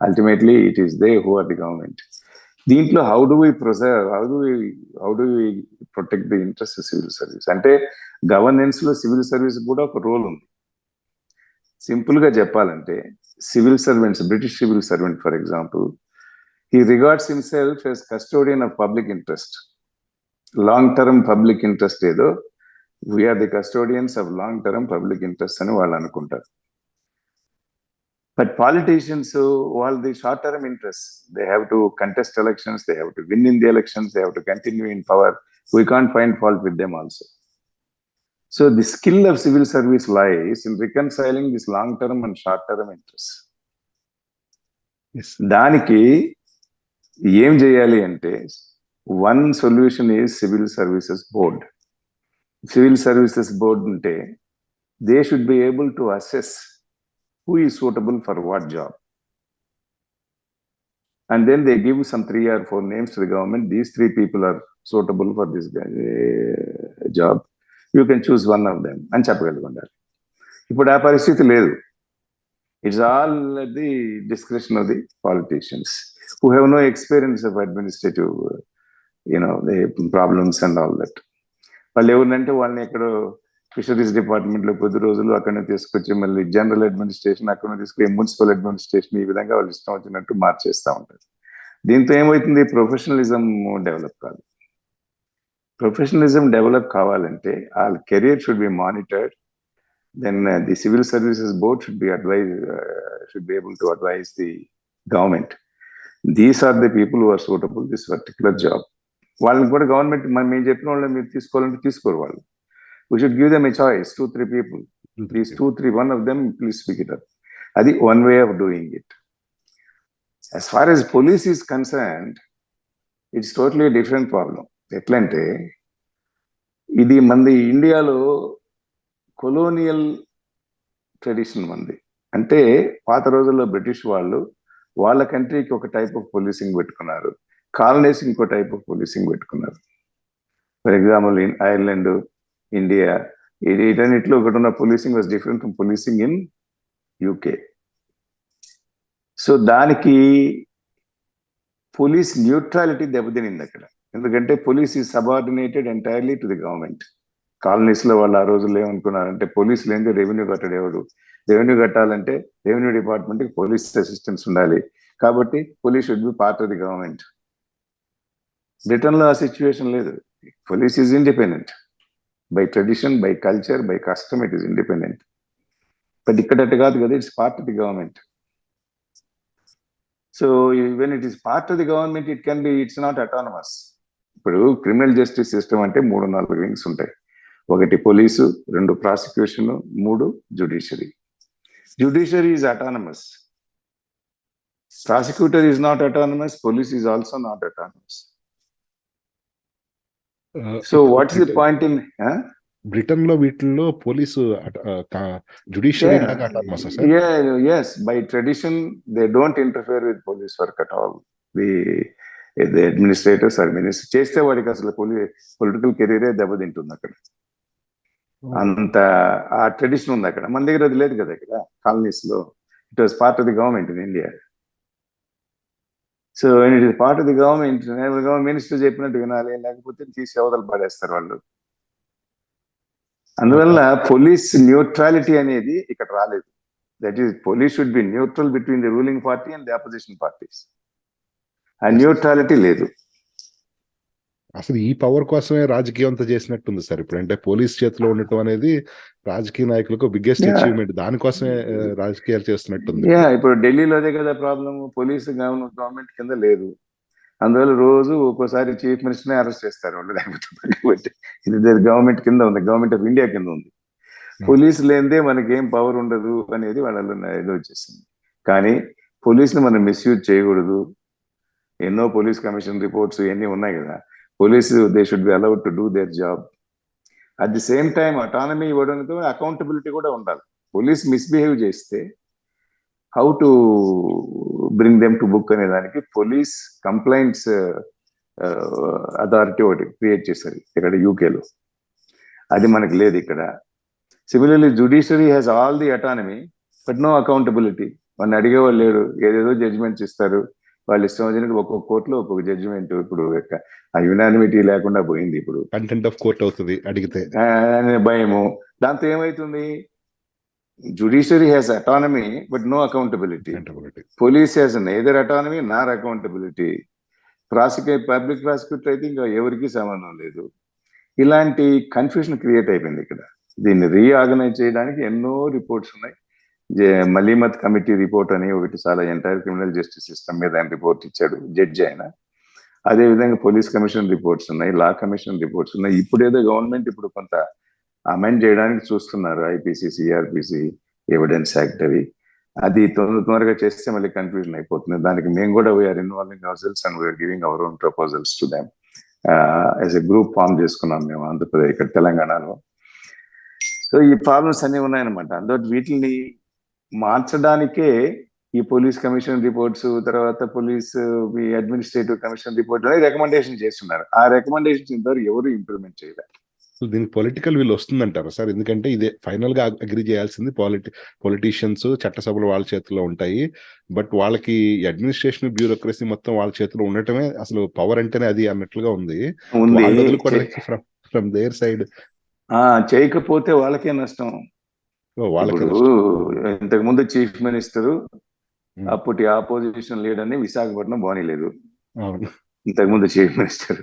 [SPEAKER 2] Ultimately, it is they who are the government. దీంట్లో how do we preserve, how do we protect the interest of civil service? అంటే governance లో civil service కూడా ఒక role ఉంది. Simple గా చెప్పాలంటే civil servants, British civil servant for example, he regards himself as custodian of public interest. Long-term public interest ఏదో, we are the custodians of long-term public interest అని వాళ్ళు అనుకుంటారు. But politicians, వాళ్ళు the short-term interests. They have to contest elections, they have to win in the elections, they have to continue in power. We can't find fault with them also. So the skill of civil service lies in reconciling this long-term and short-term interests.
[SPEAKER 1] Yes.
[SPEAKER 2] దానికి ఏం చేయాలి అంటే, one solution is civil services board. Civil services board unte they should be able to assess who is suitable for what job, and then they give some 3 or 4 names to the government. These 3 people are suitable for this job, you can choose one of them అని చెప్పగలుగుతారు. ఇప్పుడు ఆ పరిస్థితి లేదు. It's all at the discretion of the politicians who have no experience of administrative the problems and all that. వాళ్ళు ఎవరినంటే వాళ్ళని ఎక్కడో fisheries department లో కొద్ది రోజులు అక్కడనే తీసుకొచ్చి మళ్ళీ జనరల్ అడ్మినిస్ట్రేషన్ అక్కడ తీసుకొచ్చి మున్సిపల్ అడ్మినిస్ట్రేషన్, ఈ విధంగా వాళ్ళు ఇష్టం వచ్చినట్టు మార్చేస్తూ ఉంటారు. దీంతో ఏమవుతుంది, ప్రొఫెషనలిజం డెవలప్ కాదు. ప్రొఫెషనలిజం డెవలప్ కావాలంటే వాళ్ళ career should be monitored. Then the civil services board should be able to advise the government, these are the people who are suitable this particular job. వాళ్ళని కూడా గవర్నమెంట్ మేము చెప్పిన వాళ్ళు మీరు తీసుకోవాలంటే తీసుకోరు వాళ్ళు. We should give them a choice, 2-3 people. These 2-3, one of them, please speak it up. Adi one way of doing it. As far as police is concerned, it's totally a different problem. ఎట్లంటే ఇది మంది ఇండియాలో colonial tradition మంది. అంటే పాత రోజుల్లో British వాళ్ళు వాళ్ళ కంట్రీకి ఒక టైప్ ఆఫ్ పోలీసింగ్ పెట్టుకున్నారు, కాలనీస్ ఇంకో టైప్ ఆఫ్ పోలీసింగ్ పెట్టుకున్నారు. For example in Ireland, India, వీటన్నిటిలో ఒకటి ఉన్న policing was different from policing in UK. So దానికి పోలీస్ న్యూట్రాలిటీ దెబ్బతినింది అక్కడ. ఎందుకంటే police is subordinated entirely to the government. Colonies లో వాళ్ళు ఆ రోజుల్లో ఏమనుకున్నారంటే పోలీసు లేనిదే రెవెన్యూ కట్టడు ఎవడు, రెవెన్యూ కట్టాలంటే రెవెన్యూ డిపార్ట్మెంట్కి పోలీస్ అసిస్టెన్స్ ఉండాలి, కాబట్టి police should be part of the government. బ్రిటన్లో ఆ సిచ్యువేషన్ లేదు. Police is independent by tradition, by culture, by custom, it is independent. But ikkada కాదు కదా, it's part of the government. So when it is part of the government, it's not autonomous. ఇప్పుడు criminal justice system అంటే 3-4 wings ఉంటాయి. 1 police, 2 prosecution, 3 judiciary. Judiciary is autonomous. Prosecutor is not autonomous, police is also not autonomous. So what is the point in
[SPEAKER 1] Britain లో వీటిల్లో police judiciary లాగా autonomous sir?
[SPEAKER 2] Yes, by tradition they don't interfere with police work at all. The administrators or ministers చేస్తే వాడికి అసలు political కెరీరే దెబ్బతింటుంది అక్కడ. అంత ఆ ట్రెడిషన్ ఉంది అక్కడ. మన దగ్గర అది లేదు కదా. ఇక్కడ కాలనీస్ లో it was part of the government in India. So it is part of the government, minister చెప్పినట్టు వినాలి, లేకపోతే తీసి అవతలు పడేస్తారు వాళ్ళు. అందువల్ల పోలీస్ న్యూట్రాలిటీ అనేది ఇక్కడ రాలేదు. That is police should be neutral between the ruling party and the opposition parties. ఆ న్యూట్రాలిటీ లేదు.
[SPEAKER 1] అసలు ఈ పవర్ కోసమే రాజకీయం అంతా చేసినట్టుంది సార్ ఇప్పుడు. అంటే పోలీస్ చేతిలో ఉండటం అనేది రాజకీయ నాయకులకు బిగ్గెస్ట్ అచీవ్మెంట్. దానికోసమే రాజకీయాలు చేస్తున్నట్టుంది.
[SPEAKER 2] ఇప్పుడు ఢిల్లీలో అదే కదా ప్రాబ్లం, పోలీసు గవర్నమెంట్ కింద లేదు. అందువల్ల రోజు ఒక్కోసారి చీఫ్ మినిస్టర్నే అరెస్ట్ చేస్తారు వాళ్ళు, లేకపోతే ఇది గవర్నమెంట్ కింద ఉంది, గవర్నమెంట్ ఆఫ్ ఇండియా కింద ఉంది. పోలీసు లేనిదే మనకి ఏం పవర్ ఉండదు అనేది వాళ్ళలో ఇది వచ్చేసింది. కానీ పోలీసులు మనం మిస్యూజ్ చేయకూడదు. ఎన్నో పోలీస్ కమిషన్ రిపోర్ట్స్ ఇవన్నీ ఉన్నాయి కదా. Police they should be allowed to do their job. At the same time autonomy ఇవ్వడంతో అకౌంటబిలిటీ కూడా ఉండాలి. పోలీస్ మిస్బిహేవ్ చేస్తే how to bring them to book అనే దానికి పోలీస్ కంప్లైంట్స్ అథారిటీ ఒకటి క్రియేట్ చేశారు ఇక్కడ యూకేలో. అది మనకు లేదు ఇక్కడ. Similarly judiciary has all the autonomy but no accountability. వాళ్ళని అడిగేవాళ్ళు లేరు, ఏదేదో జడ్జిమెంట్స్ ఇస్తారు. వాళ్ళు ఇష్టం వచ్చినట్టు ఒక్కొక్క కోర్టులో ఒక్కొక్క జడ్జిమెంట్. ఇప్పుడు ఆ యునానిమిటీ లేకుండా పోయింది. ఇప్పుడు
[SPEAKER 1] కంటెంట్ ఆఫ్ కోర్ట్ అవుతుంది అడిగితే
[SPEAKER 2] అనే భయము. దాంతో ఏమైతుంది, judiciary has autonomy but no accountability. Police has neither autonomy nor accountability. Public prosecutor అయితే ఇంకా ఎవరికి సంబంధం లేదు. ఇలాంటి కన్ఫ్యూషన్ క్రియేట్ అయిపోయింది ఇక్కడ. దీన్ని రీఆర్గనైజ్ చేయడానికి ఎన్నో రిపోర్ట్స్ ఉన్నాయి. మలీమత్ కమిటీ రిపోర్ట్ అని ఒకటి, చాలా ఎంటైర్ క్రిమినల్ జస్టిస్ సిస్టమ్ మీద ఆయన రిపోర్ట్ ఇచ్చాడు జడ్జి ఆయన. అదేవిధంగా పోలీస్ కమిషన్ రిపోర్ట్స్ ఉన్నాయి, లా కమిషన్ రిపోర్ట్స్ ఉన్నాయి. ఇప్పుడు ఏదో గవర్నమెంట్ ఇప్పుడు కొంత అమెండ్ చేయడానికి చూస్తున్నారు, ఐపీసీ, సిఆర్పిసి, ఎవిడెన్స్ యాక్ట్ అవి. అది తొందరగా చేస్తే మళ్ళీ కన్ఫ్యూజన్ అయిపోతుంది. దానికి మేము కూడా we're involving our cells and we're giving our own proposals to them. As a group form చేసుకున్నాం మేము ఆంధ్రప్రదేశ్, ఇక్కడ తెలంగాణలో. సో ఈ ప్రాబ్లమ్స్ అన్ని ఉన్నాయన్నమాట. అందులో వీటిని మార్చడానికే ఈ పోలీస్ కమిషన్ రిపోర్ట్స్, తర్వాత పోలీస్ అడ్మినిస్ట్రేటివ్ కమిషన్ రిపోర్ట్ అనేది రికమెండేషన్ చేస్తున్నారు. ఆ రికమెండేషన్స్ ఇంతవరకు ఎవరు ఇంప్లిమెంట్ చేయలేదు.
[SPEAKER 1] సో దీనికి పొలిటికల్ విల్ వస్తుందంటారా సార్? ఎందుకంటే ఇదే ఫైనల్ గా అగ్రి చేయాల్సింది పొలిటీషియన్స్, చట్టసభలు వాళ్ళ చేతిలో ఉంటాయి. బట్ వాళ్ళకి అడ్మినిస్ట్రేషన్, బ్యూరోక్రసీ మొత్తం వాళ్ళ చేతిలో ఉండటమే అసలు పవర్ అంటేనే అది అన్నట్లుగా ఉంది. ఫ్రమ్ దేర్ సైడ్
[SPEAKER 2] చేయకపోతే వాళ్ళకే నష్టం. ఇంతకు ముందు చీఫ్ మినిస్టర్ అప్పటి ఆపోజిషన్ లీడర్ ని విశాఖపట్నం బానిలేదు. ఇంతకుముందు చీఫ్ మినిస్టర్,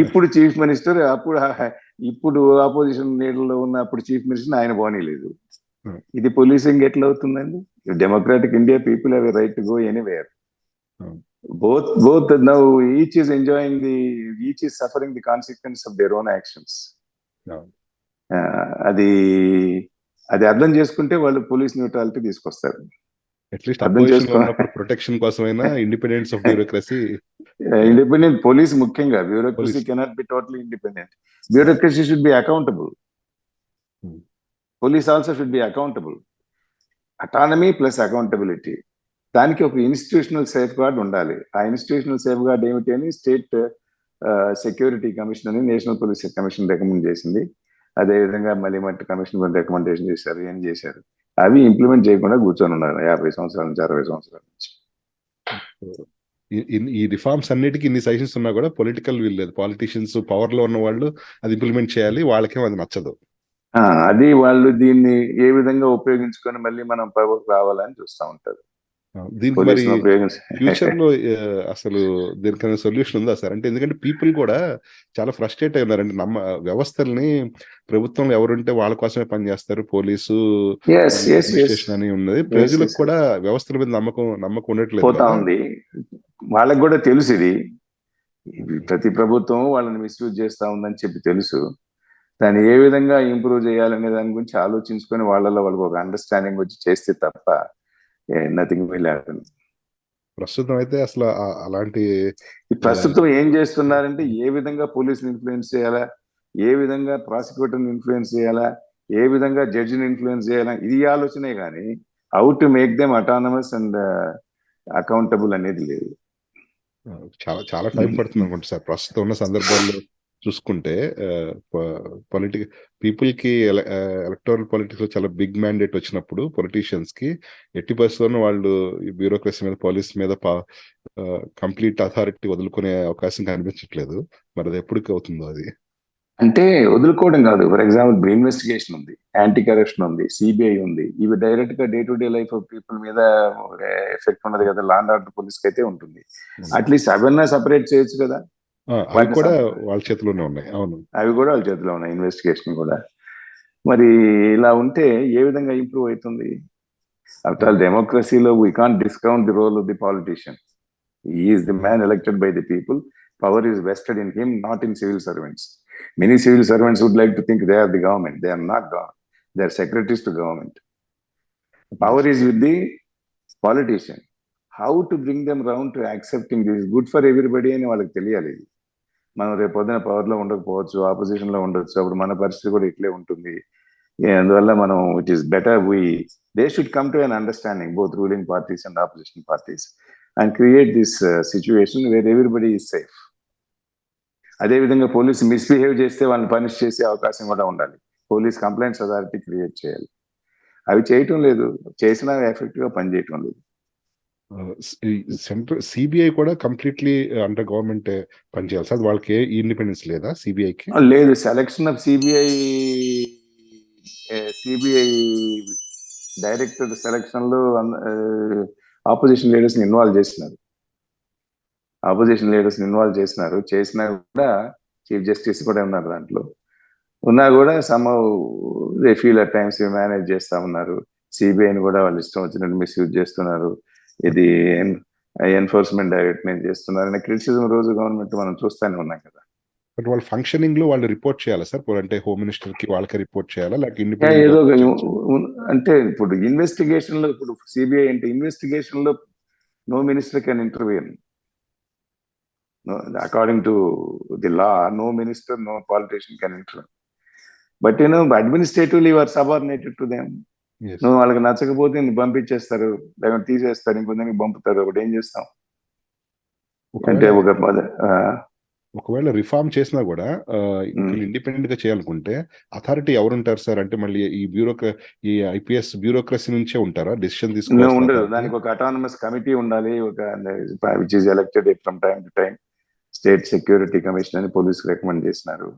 [SPEAKER 2] ఇప్పుడు చీఫ్ మినిస్టర్, ఇప్పుడు ఆపోజిషన్ లీడర్ లో ఉన్న అప్పుడు చీఫ్ మినిస్టర్ ఆయన బానిలేదు. ఇది పోలీసింగ్ ఎట్లా అవుతుందండి? Democratic India, people have a right to go anywhere. both now each is enjoying each is suffering the consequence of their own actions. అది అర్థం చేసుకుంటే వాళ్ళు పోలీస్ న్యూట్రాలిటీ తీసుకొస్తారు.
[SPEAKER 1] అర్థం చేసుకున్నప్పుడు ప్రొటెక్షన్ కోసమైనా independence of bureaucracy,
[SPEAKER 2] independent police ముఖ్యంగా. Bureaucracy cannot be totally independent. Bureaucracy should be accountable. Police also should be accountable. Autonomy plus accountability. దానికి ఒక ఇన్స్టిట్యూషనల్ సేఫ్ గార్డ్ ఉండాలి. ఆ ఇన్స్టిట్యూషనల్ సేఫ్ గార్డ్ ఏమిటి అని స్టేట్ సెక్యూరిటీ కమిషన్ అని national police commission recommend చేసింది. అదేవిధంగా మలీమట్ కమిషన్ రికమెండేషన్ చేశారు, ఏం చేశారు. అవి ఇంప్లిమెంట్ చేయకుండా కూర్చొని ఉన్నారు 50 సంవత్సరాల నుంచి, 60 సంవత్సరాల నుంచి.
[SPEAKER 1] ఈ రిఫార్మ్స్ అన్నిటికీ ఇన్ని సజెషన్స్ ఉన్నా కూడా పొలిటికల్ విల్ లేదు. పాలిటిషియన్స్, పవర్ లో ఉన్న వాళ్ళు అది ఇంప్లిమెంట్ చేయాలి, వాళ్ళకేం అది నచ్చదు.
[SPEAKER 2] అది వాళ్ళు దీన్ని ఏ విధంగా ఉపయోగించుకొని మళ్ళీ మనం పవర్ రావాలని చూస్తూ ఉంటారు.
[SPEAKER 1] దీనికి మరి ఫ్యూచర్ లో అసలు దీనికైనా సొల్యూషన్ ఉందా సార్? అంటే ఎందుకంటే పీపుల్ కూడా చాలా ఫ్రస్ట్రేట్ అయి ఉన్నారండి. వ్యవస్థల్ని, ప్రభుత్వంలో ఎవరుంటే వాళ్ళ కోసమే పనిచేస్తారు, పోలీసు అడ్మినిస్ట్రేషన్ అని ఉన్నది. ప్రజలకు కూడా వ్యవస్థల మీద నమ్మకం ఉండట్లేదు.
[SPEAKER 2] వాళ్ళకి కూడా తెలుసు ఇది. ప్రతి ప్రభుత్వం వాళ్ళని మిస్యూజ్ చేస్తా ఉందని చెప్పి తెలుసు. దాన్ని ఏ విధంగా ఇంప్రూవ్ చేయాలనే దాని గురించి ఆలోచించుకొని వాళ్ళకి ఒక అండర్స్టాండింగ్ వచ్చి చేస్తే తప్ప నథింగ్ విల్ హ్యాపెన్.
[SPEAKER 1] ప్రస్తుతం అయితే అసలు అలాంటి
[SPEAKER 2] ప్రస్తుతం ఏం చేస్తున్నారంటే ఏ విధంగా పోలీసుని ఇన్ఫ్లుయెన్స్ చేయాలా, ఏ విధంగా ప్రాసిక్యూటర్ని ఇన్ఫ్లుయెన్స్ చేయాలా, ఏ విధంగా జడ్జిని ఇన్ఫ్లుయెన్స్ చేయాలా, ఇది ఆలోచనే కానీ how to make them autonomous and accountable అనేది లేదు.
[SPEAKER 1] చాలా టైం పడుతుంది అనుకుంటా సార్ ప్రస్తుతం ఉన్న సందర్భాల్లో చూసుకుంటే. పీపుల్ కి ఎలక్టోరల్ పాలిటిక్స్ లో చాలా బిగ్ మ్యాండేట్ వచ్చినప్పుడు పొలిటీషియన్స్ కి ఎట్టి పరిస్థితుల్లో వాళ్ళు బ్యూరోక్రసీ మీద, పోలీస్ మీద కంప్లీట్ అథారిటీ వదులుకునే అవకాశం కనిపించట్లేదు. మరి అది ఎప్పటికి అవుతుందో అది?
[SPEAKER 2] అంటే వదులుకోవడం కాదు. ఫర్ ఎగ్జాంపుల్ ఇన్వెస్టిగేషన్ ఉంది, యాంటీ కరప్షన్ ఉంది, సిబిఐ ఉంది. ఇవి డైరెక్ట్ గా day to day life of people మీద ఎఫెక్ట్ ఉండదు కదా. లా అండ్ ఆర్డర్ పోలీస్ కి అయితే ఉంటుంది. అట్లీస్ట్ అవన్నీ సపరేట్ చేయొచ్చు కదా.
[SPEAKER 1] అవి కూడా వాళ్ళ చేతిలోనే ఉన్నాయి. అవును,
[SPEAKER 2] అవి కూడా వాళ్ళ చేతిలో ఉన్నాయి, ఇన్వెస్టిగేషన్ కూడా. మరి ఇలా ఉంటే ఏ విధంగా ఇంప్రూవ్ అవుతుంది? ఆఫ్టర్ ఆల్ డెమోక్రసీలో we can't discount the role of the politician. He is the man elected by the people. Power is vested in him, not in civil servants. Many civil servants would like to think they are the government. They are not government. They are secretaries to government. Power is with the politician. How to bring them round to accepting this good for everybody అని వాళ్ళకి తెలియాలి. మనం రేపు పొద్దున పవర్లో ఉండకపోవచ్చు, ఆపోజిషన్లో ఉండొచ్చు, అప్పుడు మన పరిస్థితి కూడా ఇట్లే ఉంటుంది. అందువల్ల మనం it is better they should come to an understanding both ruling parties and opposition parties and create this situation where everybody is safe. అదేవిధంగా పోలీసు మిస్బిహేవ్ చేస్తే వాళ్ళని పనిష్ చేసే అవకాశం కూడా ఉండాలి. పోలీస్ కంప్లైంట్స్ అథారిటీ క్రియేట్ చేయాలి. అవి చేయటం లేదు, చేసినా ఎఫెక్టివ్ గా పనిచేయటం లేదు.
[SPEAKER 1] సెంట్రల్ సిబిఐ కూడా కంప్లీట్లీ అండర్ గవర్నమెంట్ పనిచేయాలి సార్, వాళ్ళకి ఇండిపెండెన్స్ లేదా సిబిఐకి?
[SPEAKER 2] లేదు, selection of CBI director selection లో ఆపోజిషన్ లీడర్స్ ని ఇన్వాల్వ్ చేసినారు. చేసినా కూడా చీఫ్ జస్టిస్ కూడా ఉన్నారు దాంట్లో. ఉన్నా కూడా somehow they feel at times manage చేస్తా ఉన్నారు. సిబిఐని కూడా వాళ్ళు ఇష్టం వచ్చినట్టు మిస్యూజ్ చేస్తున్నారు, ఇది ఎన్ఫోర్స్మెంట్ డైరెక్ట్ చేస్తున్నారు అనే క్రిటిసిజం రోజు గవర్నమెంట్ మనం చూస్తూనే ఉన్నాం కదా.
[SPEAKER 1] బట్ వాళ్ళ ఫంక్షనింగ్ లో వాళ్ళు రిపోర్ట్ చేయాలా సార్? అంటే హోమ్ మినిస్టర్ కి వాళ్ళకి రిపోర్ట్ చేయాలా, లేకపోతే
[SPEAKER 2] ఏదో
[SPEAKER 1] ఇండిపెండెంట్?
[SPEAKER 2] అంటే ఇప్పుడు ఇన్వెస్టిగేషన్ లో, ఇప్పుడు సిబిఐ అంటే ఇన్వెస్టిగేషన్ లో no minister can intervene. According to the law, no minister, no politician can intervene. But administratively your subordinated to them. నువ్వు వాళ్ళకి నచ్చకపోతే నువ్వు పంపించేస్తారు, లేకపోతే తీసేస్తారు, ఇంకొందరికి పంపుతారు. ఒకటి ఏం చేస్తాం అంటే
[SPEAKER 1] ఒకవేళ రిఫార్మ్ చేసినా కూడా ఇండిపెండెంట్ గా చేయాలనుకుంటే అథారిటీ ఎవరుంటారు సార్? అంటే మళ్ళీ ఈ ఐపీఎస్ బ్యూరోక్రసీ నుంచే ఉంటారా డిసిషన్ తీసుకోవాలి?
[SPEAKER 2] ఉండదు, దానికి ఒక అటానమస్ కమిటీ ఉండాలి, which is elected from time to time. State security commission అని పోలీసు రికమెండ్ చేసినారు.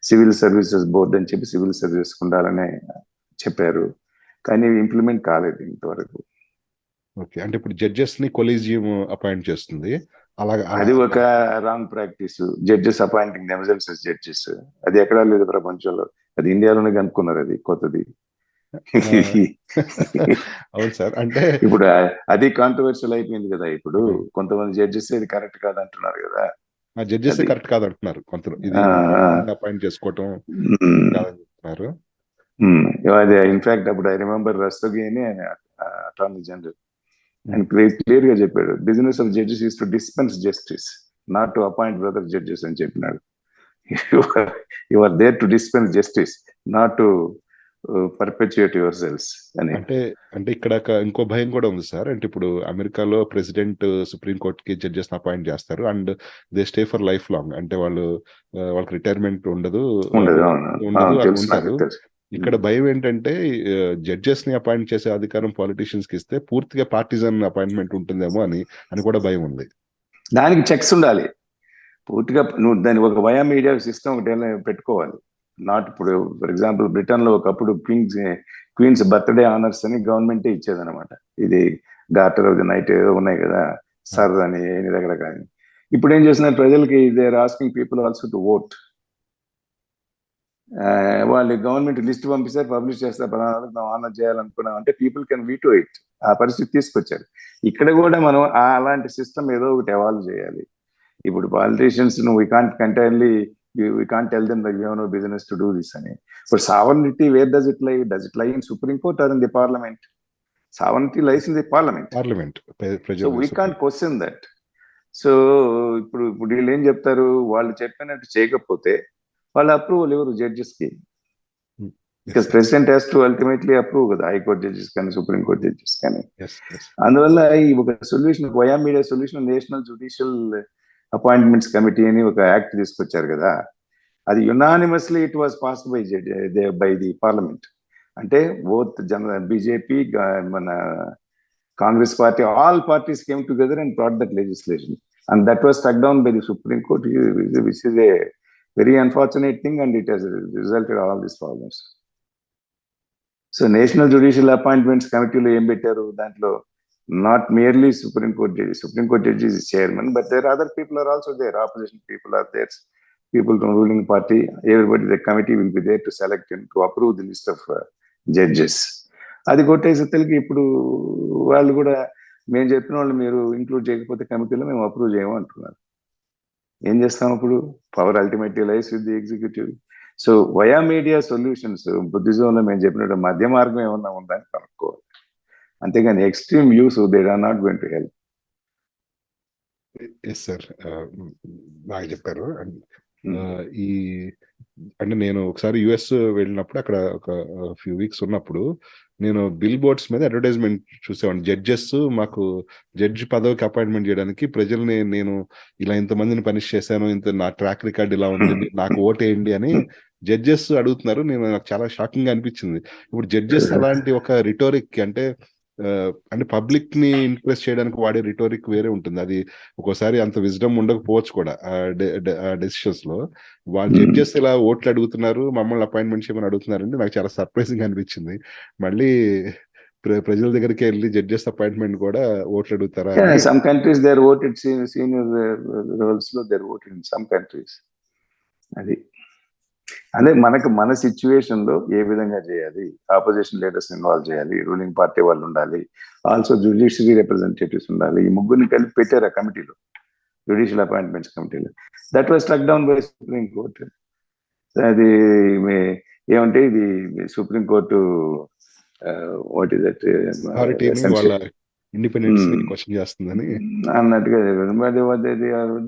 [SPEAKER 2] సివిల్ సర్వీసెస్ బోర్డు అని చెప్పి సివిల్ సర్వీస్ ఉండాలని చెప్పారు, కానీ ఇంప్లిమెంట్ కాలేదు ఇంతవరకు.
[SPEAKER 1] ఓకే, అంటే ఇప్పుడు జడ్జెస్ ని కొలీజియం అపాయింట్ చేస్తుంది,
[SPEAKER 2] అది ఒక wrong practice. Judges appointing themselves as judges, అది ఎక్కడా లేదు ప్రపంచంలో. అది ఇండియాలోనే కనుక్కున్నారు, అది కొత్తది.
[SPEAKER 1] అవును సార్, అంటే
[SPEAKER 2] ఇప్పుడు అది కాంట్రవర్షియల్ అయిపోయింది కదా. ఇప్పుడు కొంతమంది జడ్జెస్ ఇది కరెక్ట్ కాదు అంటున్నారు కదా.
[SPEAKER 1] జడ్జెస్ కరెక్ట్ కాదు అంటున్నారు కొందరు, ఇది అపాయింట్ చేసుకోవటం కాదంటున్నారు.
[SPEAKER 2] అదే ఇన్ఫాక్ట్ అప్పుడు ఐ రిమెంబర్ రస్తోగి అని అటార్నీ జనరల్ అండ్ క్లియర్ గా చెప్పాడు, business of judges is to dispense justice, not to appoint brother judges అని చెప్పినాడు. You are there to dispense justice, not to perpetuate yourselves అని.
[SPEAKER 1] అంటే ఇక్కడ ఇంకో భయం కూడా ఉంది సార్. అంటే ఇప్పుడు అమెరికాలో ప్రెసిడెంట్ సుప్రీం కోర్ట్ కి జడ్జెస్ అపాయింట్ చేస్తారు and they stay for life long. అంటే వాళ్ళకి రిటైర్మెంట్ ఉండదు, ఉంటారు. ఇక్కడ భయం ఏంటంటే జడ్జెస్ ని అపాయింట్ చేసే అధికారం పాలిటీషియన్స్ కి ఇస్తే పూర్తిగా పార్టిజన్ అపాయింట్మెంట్ ఉంటుందేమో అని కూడా భయం ఉంది.
[SPEAKER 2] దానికి చెక్స్ ఉండాలి పూర్తిగా. నువ్వు దాని ఒక వయా మీడియా సిస్టమ్ ఒకటి పెట్టుకోవాలి. నాట్ ఇప్పుడు ఫర్ ఎగ్జాంపుల్ బ్రిటన్ లో ఒకప్పుడు క్వీన్స్ బర్త్డే ఆనర్స్ అని గవర్నమెంటే ఇచ్చేదనమాట. ఇది డాక్టర్ ఆఫ్ ది నైట్ ఏదో ఉన్నాయి కదా, సర్ అని ఎన్ని రకరకాల. ఇప్పుడు ఏం చేస్తున్నారు, ప్రజలకి they are asking people also to vote. వాళ్ళు గవర్నమెంట్ లిస్ట్ పంపిస్తారు, పబ్లిష్ చేస్తారు, ఆనర్ చేయాలనుకున్నాం అంటే పీపుల్ కెన్ వీటో ఇట్. ఆ పరిస్థితి తీసుకొచ్చారు. ఇక్కడ కూడా మనం అలాంటి సిస్టమ్ ఏదో ఒకటి ఎవాల్వ్ చేయాలి. ఇప్పుడు politicians we can't tell them that you have no business to do this అని. But sovereignty where does it lie? Does it lie in supreme court or in the parliament? Sovereignty lies in the parliament. So we can't question that. So ఇప్పుడు వీళ్ళు ఏం చెప్తారు, వాళ్ళు చెప్పినట్టు చేయకపోతే వాళ్ళ approval ఎవరు? జడ్జెస్ కి. Because president has to ultimately approve కదా, హైకోర్టు జడ్జెస్ కానీ సుప్రీం కోర్ట్ జడ్జెస్ కానీ. అందువల్ల ఈ ఒక solution, via media solution, national judicial appointments committee అని ఒక యాక్ట్ తీసుకొచ్చారు కదా. అది unanimously it was passed by the parliament. అంటే బోత్ బీజేపీ, మన Congress party, all parties came together and brought that legislation and that was struck down by the supreme court, which is a very unfortunate thing and it has resulted all these problems. So National Judicial Appointments Committee lo em bettaru, dantlo not merely Supreme Court judges is chairman, but there are other people are also there, opposition people are there, people from ruling party, everybody, the committee will be there to select and to approve the list of judges. అది కొట్టేసేతలకి ఇప్పుడు వాళ్ళు కూడా మేము చెప్పిన వాళ్ళు మీరు include చేయకపోతే కమిటీలో మేము అప్రూవ్ చేయము అంటున్నారు. ఏం చేస్తాం అప్పుడు? Power ultimately lies with the executive. So via media solutions, బుద్ధిజంలో మేము చెప్పినట్టు మధ్య మార్గం ఏమన్నా ఉందని కనుక్కోవాలి. అంతేగాని extreme views they are not going to help.
[SPEAKER 1] Yes sir, బాగా చెప్పారు. ఈ అంటే నేను ఒకసారి యుఎస్ వెళ్ళినప్పుడు అక్కడ ఒక ఫ్యూ వీక్స్ ఉన్నప్పుడు నేను బిల్ బోర్డ్స్ మీద అడ్వర్టైజ్మెంట్ చూసేవాడిని. జడ్జెస్ మాకు జడ్జి పదవికి అపాయింట్మెంట్ చేయడానికి ప్రజల్ని నేను ఇలా ఇంతమందిని పనిష్ చేశాను, ఇంత నా ట్రాక్ రికార్డ్ ఇలా ఉంది, నాకు ఓటేయండి అని జడ్జెస్ అడుగుతున్నారు. నాకు చాలా షాకింగ్ గా అనిపించింది. ఇప్పుడు జడ్జెస్ అలాంటి ఒక రిటోరిక్ అంటే పబ్లిక్ ని ఇంప్రెస్ చేయడానికి వాడే రిటోరిక్ వేరే ఉంటుంది. అది ఒక్కోసారి అంత విజ్డమ్ ఉండకపోవచ్చు కూడా ఆ డెసిషన్స్ లో. వాళ్ళ జడ్జెస్ ఇలా ఓట్లు అడుగుతున్నారు, మమ్మల్ని అపాయింట్మెంట్ చేయమని అడుగుతున్నారంటే నాకు చాలా సర్ప్రైజింగ్ అనిపించింది. మళ్ళీ ప్రజల దగ్గరికి వెళ్ళి జడ్జెస్ అపాయింట్మెంట్ కూడా ఓట్లు అడుగుతారా?
[SPEAKER 2] Some countries they are voted senior roles లో they are voted in some countries. అది అదే మన సిచ్యువేషన్ లో ఏ విధంగా చేయాలి, ఆపోజిషన్ లీడర్స్ ఇన్వాల్వ్ చేయాలి, రూలింగ్ పార్టీ వాళ్ళు ఉండాలి, ఆల్సో జ్యుడిషియరీ రిప్రజెంటేటివ్స్ ఉండాలి. ఈ ముగ్గురిని కలిపి పెట్టారు ఆ కమిటీలో, జ్యుడిషియల్ అపాయింట్మెంట్స్ కమిటీలో. That was struck down by Supreme Court. అది ఏమంటే ఇది Supreme Court what is that
[SPEAKER 1] independence question చేస్తుందని
[SPEAKER 2] అన్నట్టుగా.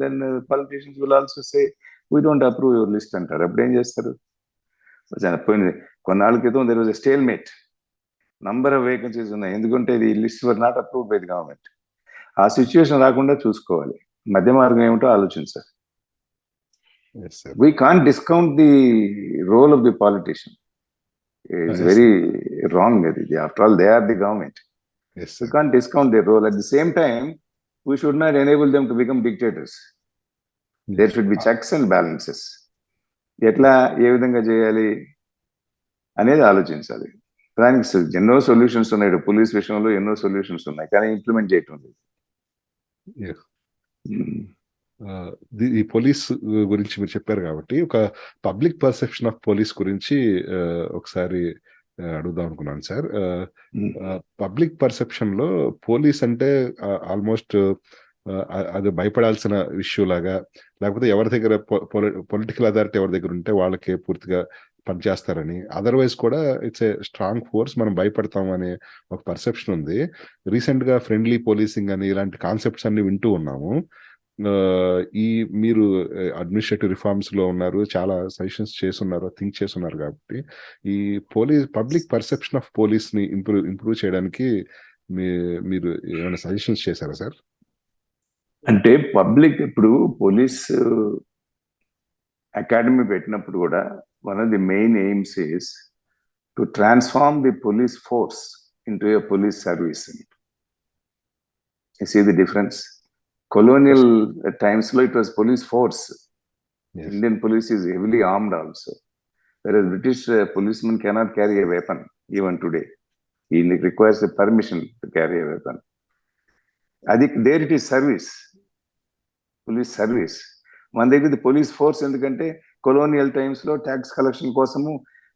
[SPEAKER 2] Then politicians will also say we don't approve your list అంటారు. అప్పుడు ఏం చేస్తారు? పోయింది కొన్నాళ్ళ క్రితం there was a stalemate, number of vacancies ఉన్నాయి, ఎందుకంటే ఇది list were not approved by the government. ఆ సిచ్యువేషన్ రాకుండా చూసుకోవాలి. మధ్య మార్గం ఏమిటో ఆలోచించాలి. We can't discount the role of the politician. It's very wrong. అది after all they are the government. We can't discount their role. At the same time, we should not enable them to become dictators. There should be checks and balances. ఎట్లా ఏ విధంగా చేయాలి అనేది ఆలోచించాలి. దానికి ఎన్నో solutions ఉన్నాయి. Police విషయంలో ఎన్నో సొల్యూషన్స్ ఉన్నాయి, కానీ ఇంప్లిమెంట్ చేయటం లేదు.
[SPEAKER 1] ఈ పోలీస్ గురించి మీరు చెప్పారు కాబట్టి ఒక పబ్లిక్ పర్సెప్షన్ ఆఫ్ పోలీస్ గురించి ఒకసారి అడుగుదాం అనుకున్నాను సార్. పబ్లిక్ పర్సెప్షన్ లో పోలీస్ అంటే ఆల్మోస్ట్ అది భయపడాల్సిన ఇష్యూ లాగా, లేకపోతే ఎవరి దగ్గర పొలిటికల్ అథారిటీ ఎవరి దగ్గర ఉంటే వాళ్ళకే పూర్తిగా పనిచేస్తారని, అదర్వైజ్ కూడా ఇట్స్ ఏ స్ట్రాంగ్ ఫోర్స్, మనం భయపడతాం అనే ఒక పర్సెప్షన్ ఉంది. రీసెంట్ గా ఫ్రెండ్లీ పోలీసింగ్ అని ఇలాంటి కాన్సెప్ట్స్ అన్ని వింటూ ఉన్నాము. మీరు అడ్మినిస్ట్రేటివ్ రిఫార్మ్స్ లో ఉన్నారు, చాలా సజెషన్స్ చేస్తున్నారు, థింక్ చేస్తున్నారు కాబట్టి ఈ పబ్లిక్ పర్సెప్షన్ ఆఫ్ పోలీస్ ని ఇంప్రూవ్ చేయడానికి మీరు ఏమైనా సజెషన్స్ చేశారా సార్?
[SPEAKER 2] అంటే పబ్లిక్ ఇప్పుడు పోలీస్ అకాడమీ పెట్టినప్పుడు కూడా one of the main aims is to transform the police force into a police service. You see the difference. Colonial times lo it was police force. Yes. Indian police is heavily armed also, whereas British policemen cannot carry a weapon even today. He requires a permission to carry a weapon. There it is service, police service. One day the police force endukante colonial times lo tax collection kosamu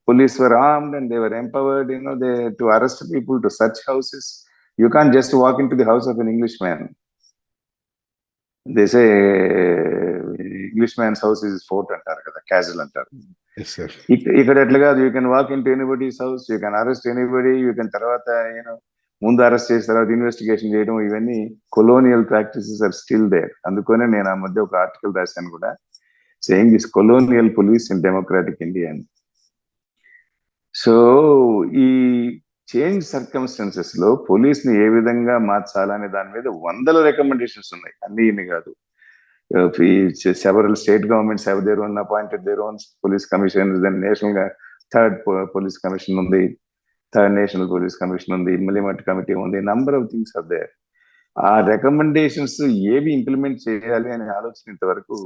[SPEAKER 2] police were armed and they were empowered, to arrest people, to search houses. You can't just walk into the house of an Englishman. They say Englishman's house is fort antaru kada, castle antaru.
[SPEAKER 1] Yes sir.
[SPEAKER 2] Ikkada etla kaadu, you can walk into anybody's house, you can arrest anybody, you can tarvata mundu arrest chesi tarvata investigation cheyadam, ivanni colonial practices are still there. Andukone nenu aa madhya oka article rasanu kuda, saying this colonial police in democratic India. So ee change circumstances లో police ని ఏ విధంగా మార్చాలనే దాని మీద 100 recommendations ఉన్నాయి, అన్ని ఇన్ని కాదు. Several state governments have their own appointed their own police commission. Then national గా థర్డ్ పోలీస్ కమిషన్ ఉంది, థర్డ్ నేషనల్ పోలీస్ కమిషన్ ఉంది, మిలిమెంట్ కమిటీ ఉంది, number of things are there. ఆ రికమెండేషన్స్ ఏవి ఇంప్లిమెంట్ చేయాలి అనే ఆలోచన ఇంతవరకు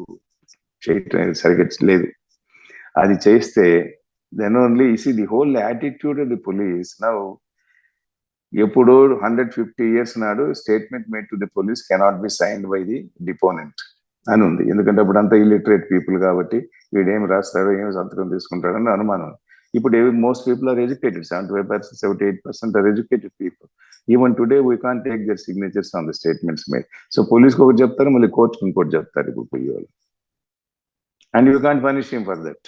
[SPEAKER 2] చేయటం సరిగ్గా లేదు. అది చేస్తే then only you see the whole attitude of the police now. Epudo 150 years nadu statement made to the police cannot be signed by the deponent అని ఉంది. ఎందుకంటే అప్పుడు అంతా ఇల్లిటరేట్ పీపుల్ కాబట్టి వీడేం రాస్తాడో ఏం సంతకం తీసుకుంటాడని అనుమానం. ఇప్పుడు most people are educated, 75%, 78% are educated people. Even today we can't take their signatures on the statements made. So పోలీస్కి ఒకటి చెప్తారు, మళ్ళీ కోర్టుకి ఇంకోటి చెప్తారు ఇప్పుడు పోయే వాళ్ళు. And you can't punish him for that.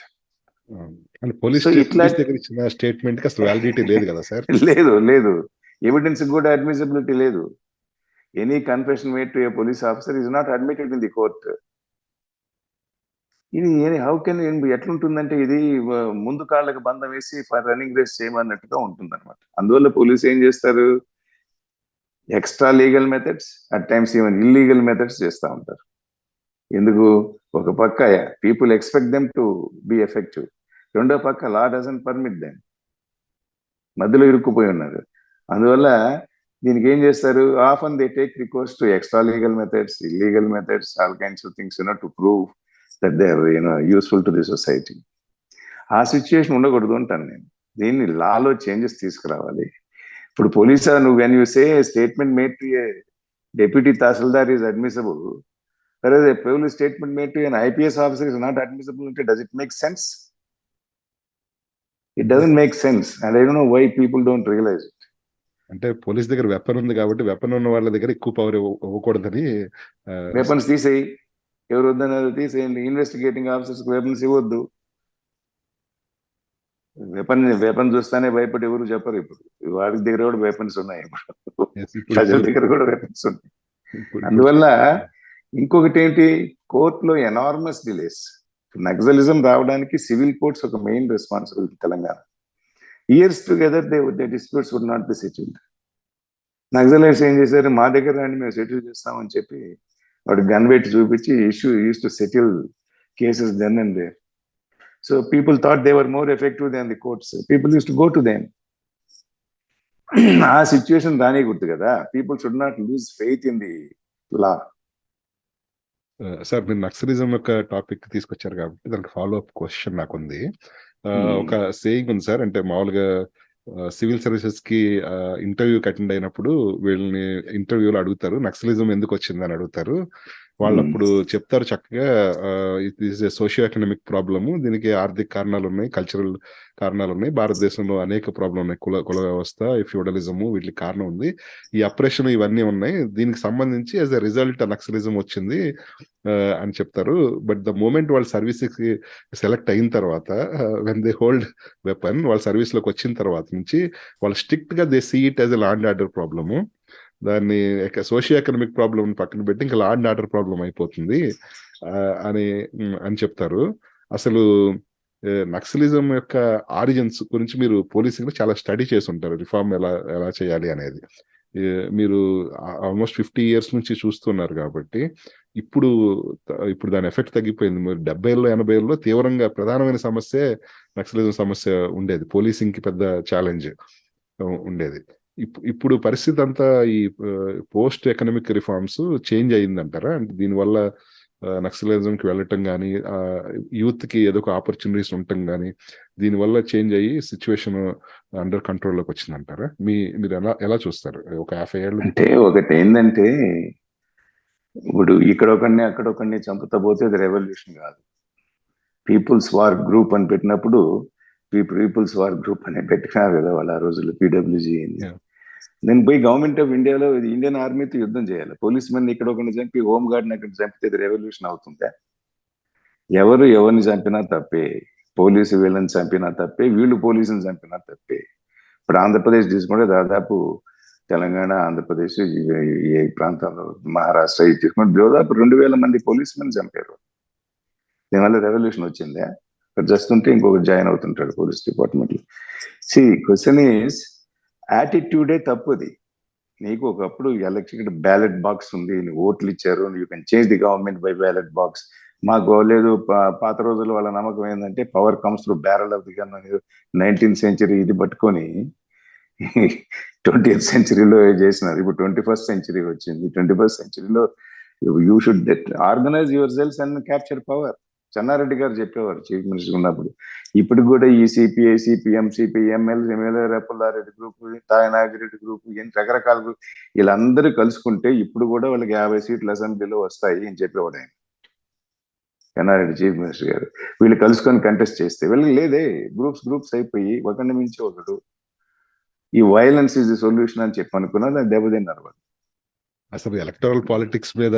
[SPEAKER 1] Statement అసలు వాలిడిటీ లేదు కదా సార్?
[SPEAKER 2] లేదు. ఎవిడెన్స్ కూడా అడ్మిసిబిలిటీ లేదు. Any confession made to A police officer is not admitted in the court. ఇది హౌ కెన్ ఎట్లుంటుందంటే ఇది ముందు కాళ్ళకి బంధం వేసి రన్నింగ్ రేస్ చేయమన్నట్టుగా ఉంటుంది అనమాట. అందువల్ల పోలీసు ఏం చేస్తారు, extra legal methods, at times even illegal methods చేస్తూ ఉంటారు. ఎందుకు, ఒక పక్క people expect them to be effective, రెండో పక్క లా డజంట్ పర్మిట్ దెమ్, మధ్యలో ఇరుక్కుపోయి ఉన్నారు. అందువల్ల దీనికి ఏం చేస్తారు, often they take recourse to extra legal methods, illegal methods, all kinds of things to prove that they are useful to the society. ఆ సిచ్యుయేషన్ ఉండకూడదు అంటాను నేను. దీన్ని లాలో చేంజెస్ తీసుకురావాలి. ఇప్పుడు పోలీసా నువ్వు when you say statement made to A deputy tahsildar is admissible, whereas a police statement made to an IPS officer is not admissible, does it make sense? It doesn't make sense, and I don't know why people don't realize it.
[SPEAKER 1] అంటే police దగ్గర weapon ఉంది కాబట్టి weapon ఉన్న వాళ్ళ దగ్గర ఎక్కువ power ఇవ్వకూడదని.
[SPEAKER 2] Weapons తీసేయి, ఎవరు వద్దన్నారు తీసేయండి. ఇన్వెస్టిగేటింగ్ ఆఫీసర్స్ వెపన్స్ ఇవ్వద్దు. వెపన్ చూస్తానే భయపడి ఎవరు చెప్పరు. ఇప్పుడు వాడి దగ్గర కూడా వెపన్స్ ఉన్నాయి, ప్రజల దగ్గర కూడా వెపన్స్ ఉన్నాయి. అందువల్ల ఇంకొకటి ఏంటి, కోర్టులో ఎనార్మస్ డిలేస్. నక్సలిజం రావడానికి సివిల్ కోర్ట్స్ ఒక main responsibility Telangana. Years together the disputes would not be settled. Naxalites ఏం చేశారు, మా దగ్గర రండి మేము సెటిల్ చేస్తామని చెప్పి వాడు గన్ పెట్టి చూపించి used to settle cases then and there. So people thought they were more effective than the courts. People used to go to them. ఆ సిచ్యువేషన్ రానికూడదు కదా. People should not lose faith in the law.
[SPEAKER 1] Sir, మీరు నక్సలిజం యొక్క topic తీసుకొచ్చారు కాబట్టి దానికి follow up question నాకు ఉంది. ఒక సేయింగ్ ఉంది సార్, అంటే మామూలుగా సివిల్ సర్వీసెస్ కి ఇంటర్వ్యూకి అటెండ్ అయినప్పుడు వీళ్ళని ఇంటర్వ్యూలో అడుగుతారు నక్సలిజం ఎందుకు వచ్చింది అని అడుగుతారు. వాళ్ళు అప్పుడు చెప్తారు చక్కగా, it is a socio economic problem, దీనికి ఆర్థిక కారణాలు ఉన్నాయి, కల్చరల్ కారణాలు ఉన్నాయి, భారతదేశంలో అనేక ప్రాబ్లం ఉన్నాయి, కుల వ్యవస్థ, ఫ్యూడలిజము, వీటికి కారణం ఉంది, ఈ అప్రెషన్ ఇవన్నీ ఉన్నాయి, దీనికి సంబంధించి యాజ్ ఎ రిజల్ట్ నక్సలిజం వచ్చింది అని చెప్తారు. బట్ ద మూమెంట్ వాళ్ళు సర్వీస్ కి సెలెక్ట్ అయిన తర్వాత, వెన్ దే హోల్డ్ వెపన్, వాళ్ళ సర్వీస్ లోకి వచ్చిన తర్వాత నుంచి వాళ్ళు స్ట్రిక్ట్ గా they see it as a law and order problem. దాన్ని సోషియో ఎకనామిక్ ప్రాబ్లం పక్కన పెట్టి ఇంకా లా అండ్ ఆర్డర్ ప్రాబ్లం అయిపోతుంది అని చెప్తారు. అసలు నక్సలిజం యొక్క ఆరిజిన్స్ గురించి మీరు పోలీసింగ్ లో చాలా స్టడీ చేసి ఉంటారు, రిఫార్మ్ ఎలా చేయాలి అనేది. మీరు ఆల్మోస్ట్ 50 years నుంచి చూస్తున్నారు కాబట్టి ఇప్పుడు దాని ఎఫెక్ట్ తగ్గిపోయింది. మీరు 70s 80s తీవ్రంగా ప్రధానమైన సమస్య నక్సలిజం సమస్య ఉండేది, పోలీసింగ్ కి పెద్ద ఛాలెంజ్ ఉండేది. ఇప్పుడు పరిస్థితి అంతా ఈ పోస్ట్ ఎకనామిక్ రిఫార్మ్స్ చేంజ్ అయిందంటారా? అంటే దీనివల్ల నక్సలిజంకి వెళ్ళటం కానీ, యూత్ కి ఏదో ఒక ఆపర్చునిటీస్ ఉండటం కానీ, దీనివల్ల చేంజ్ అయ్యి సిచ్యువేషన్ అండర్ కంట్రోల్లోకి వచ్చిందంటారా? మీరు ఎలా చూస్తారు? ఒక 50 ఏళ్ళు
[SPEAKER 2] అంటే ఒకటి ఏంటంటే, ఇప్పుడు ఇక్కడ ఒకరిని అక్కడ ఒకరిని చంపుతా పోతే అది రెవల్యూషన్ కాదు. పీపుల్స్ వార్ గ్రూప్ అని పెట్టినప్పుడు పీపుల్స్ వార్ గ్రూప్ అని పెట్టినారు కదా వాళ్ళు ఆ రోజుల్లో, పీడబ్ల్యూజీ. నేను పోయి గవర్నమెంట్ ఆఫ్ ఇండియాలో ఇండియన్ ఆర్మీతో యుద్ధం చేయాలి. పోలీస్ మెన్ ఇక్కడ ఒకరిని చంపి హోమ్ గార్డ్ని అక్కడ చంపితే రెవల్యూషన్ అవుతుందా? ఎవరిని చంపినా తప్పే, పోలీసు వీళ్ళని చంపినా తప్పే, వీళ్ళు పోలీసుని చంపినా తప్పే. ఇప్పుడు ఆంధ్రప్రదేశ్ తీసుకుంటే దాదాపు తెలంగాణ, ఆంధ్రప్రదేశ్, ఈ ప్రాంతాల్లో మహారాష్ట్ర ఇది తీసుకుంటే దాదాపు 2000 మంది పోలీస్ మెన్ చంపారు. దీనివల్ల రెవల్యూషన్ వచ్చిందా? జస్ట్ ఉంటే ఇంకొకటి జాయిన్ అవుతుంటాడు పోలీస్ డిపార్ట్మెంట్లో. క్వశ్చన్ ఈస్, యాటిట్యూడే తప్పుది. నీకు ఒకప్పుడు ఎలక్షన్ బ్యాలెట్ బాక్స్ ఉంది, ఓట్లు ఇచ్చారు, you can change the government by ballot box. మాకు లేదు, పాత రోజుల్లో వాళ్ళ నమ్మకం ఏంటంటే power comes through barrel of the gun. 19th century ఇది పట్టుకొని 20th centuryలో చేసినారు. ఇప్పుడు 21st century వచ్చింది. 21st centuryలో you should organise yourselves and capture power. Chenna Reddy గారు చెప్పేవారు చీఫ్ మినిస్టర్ ఉన్నప్పుడు. ఇప్పుడు కూడా ఈ సిపిఐ, సిపిఎం, సిపిఎంఎల్, ఎమ్మెల్యే రేపుల్లారెడ్డి గ్రూప్, తాయనాగిరెడ్డి గ్రూప్, రకరకాల గ్రూప్, వీళ్ళందరూ కలుసుకుంటే ఇప్పుడు కూడా వాళ్ళకి 50 సీట్లు అసెంబ్లీలో వస్తాయి అని చెప్పేవాడు ఆయన, చెన్నారెడ్డి చీఫ్ మినిస్టర్ గారు. వీళ్ళు కలుసుకొని కంటెస్ట్ చేస్తే వీళ్ళకి లేదే, గ్రూప్స్ అయిపోయి ఒకరిని మించి ఒకడు ఈ వైలెన్స్ ఈజ్ ది సొల్యూషన్ అని చెప్పి అనుకున్నా దెబ్బతిన్నారు వాళ్ళు.
[SPEAKER 1] అసలు ఎలక్టరల్ పాలిటిక్స్ మీద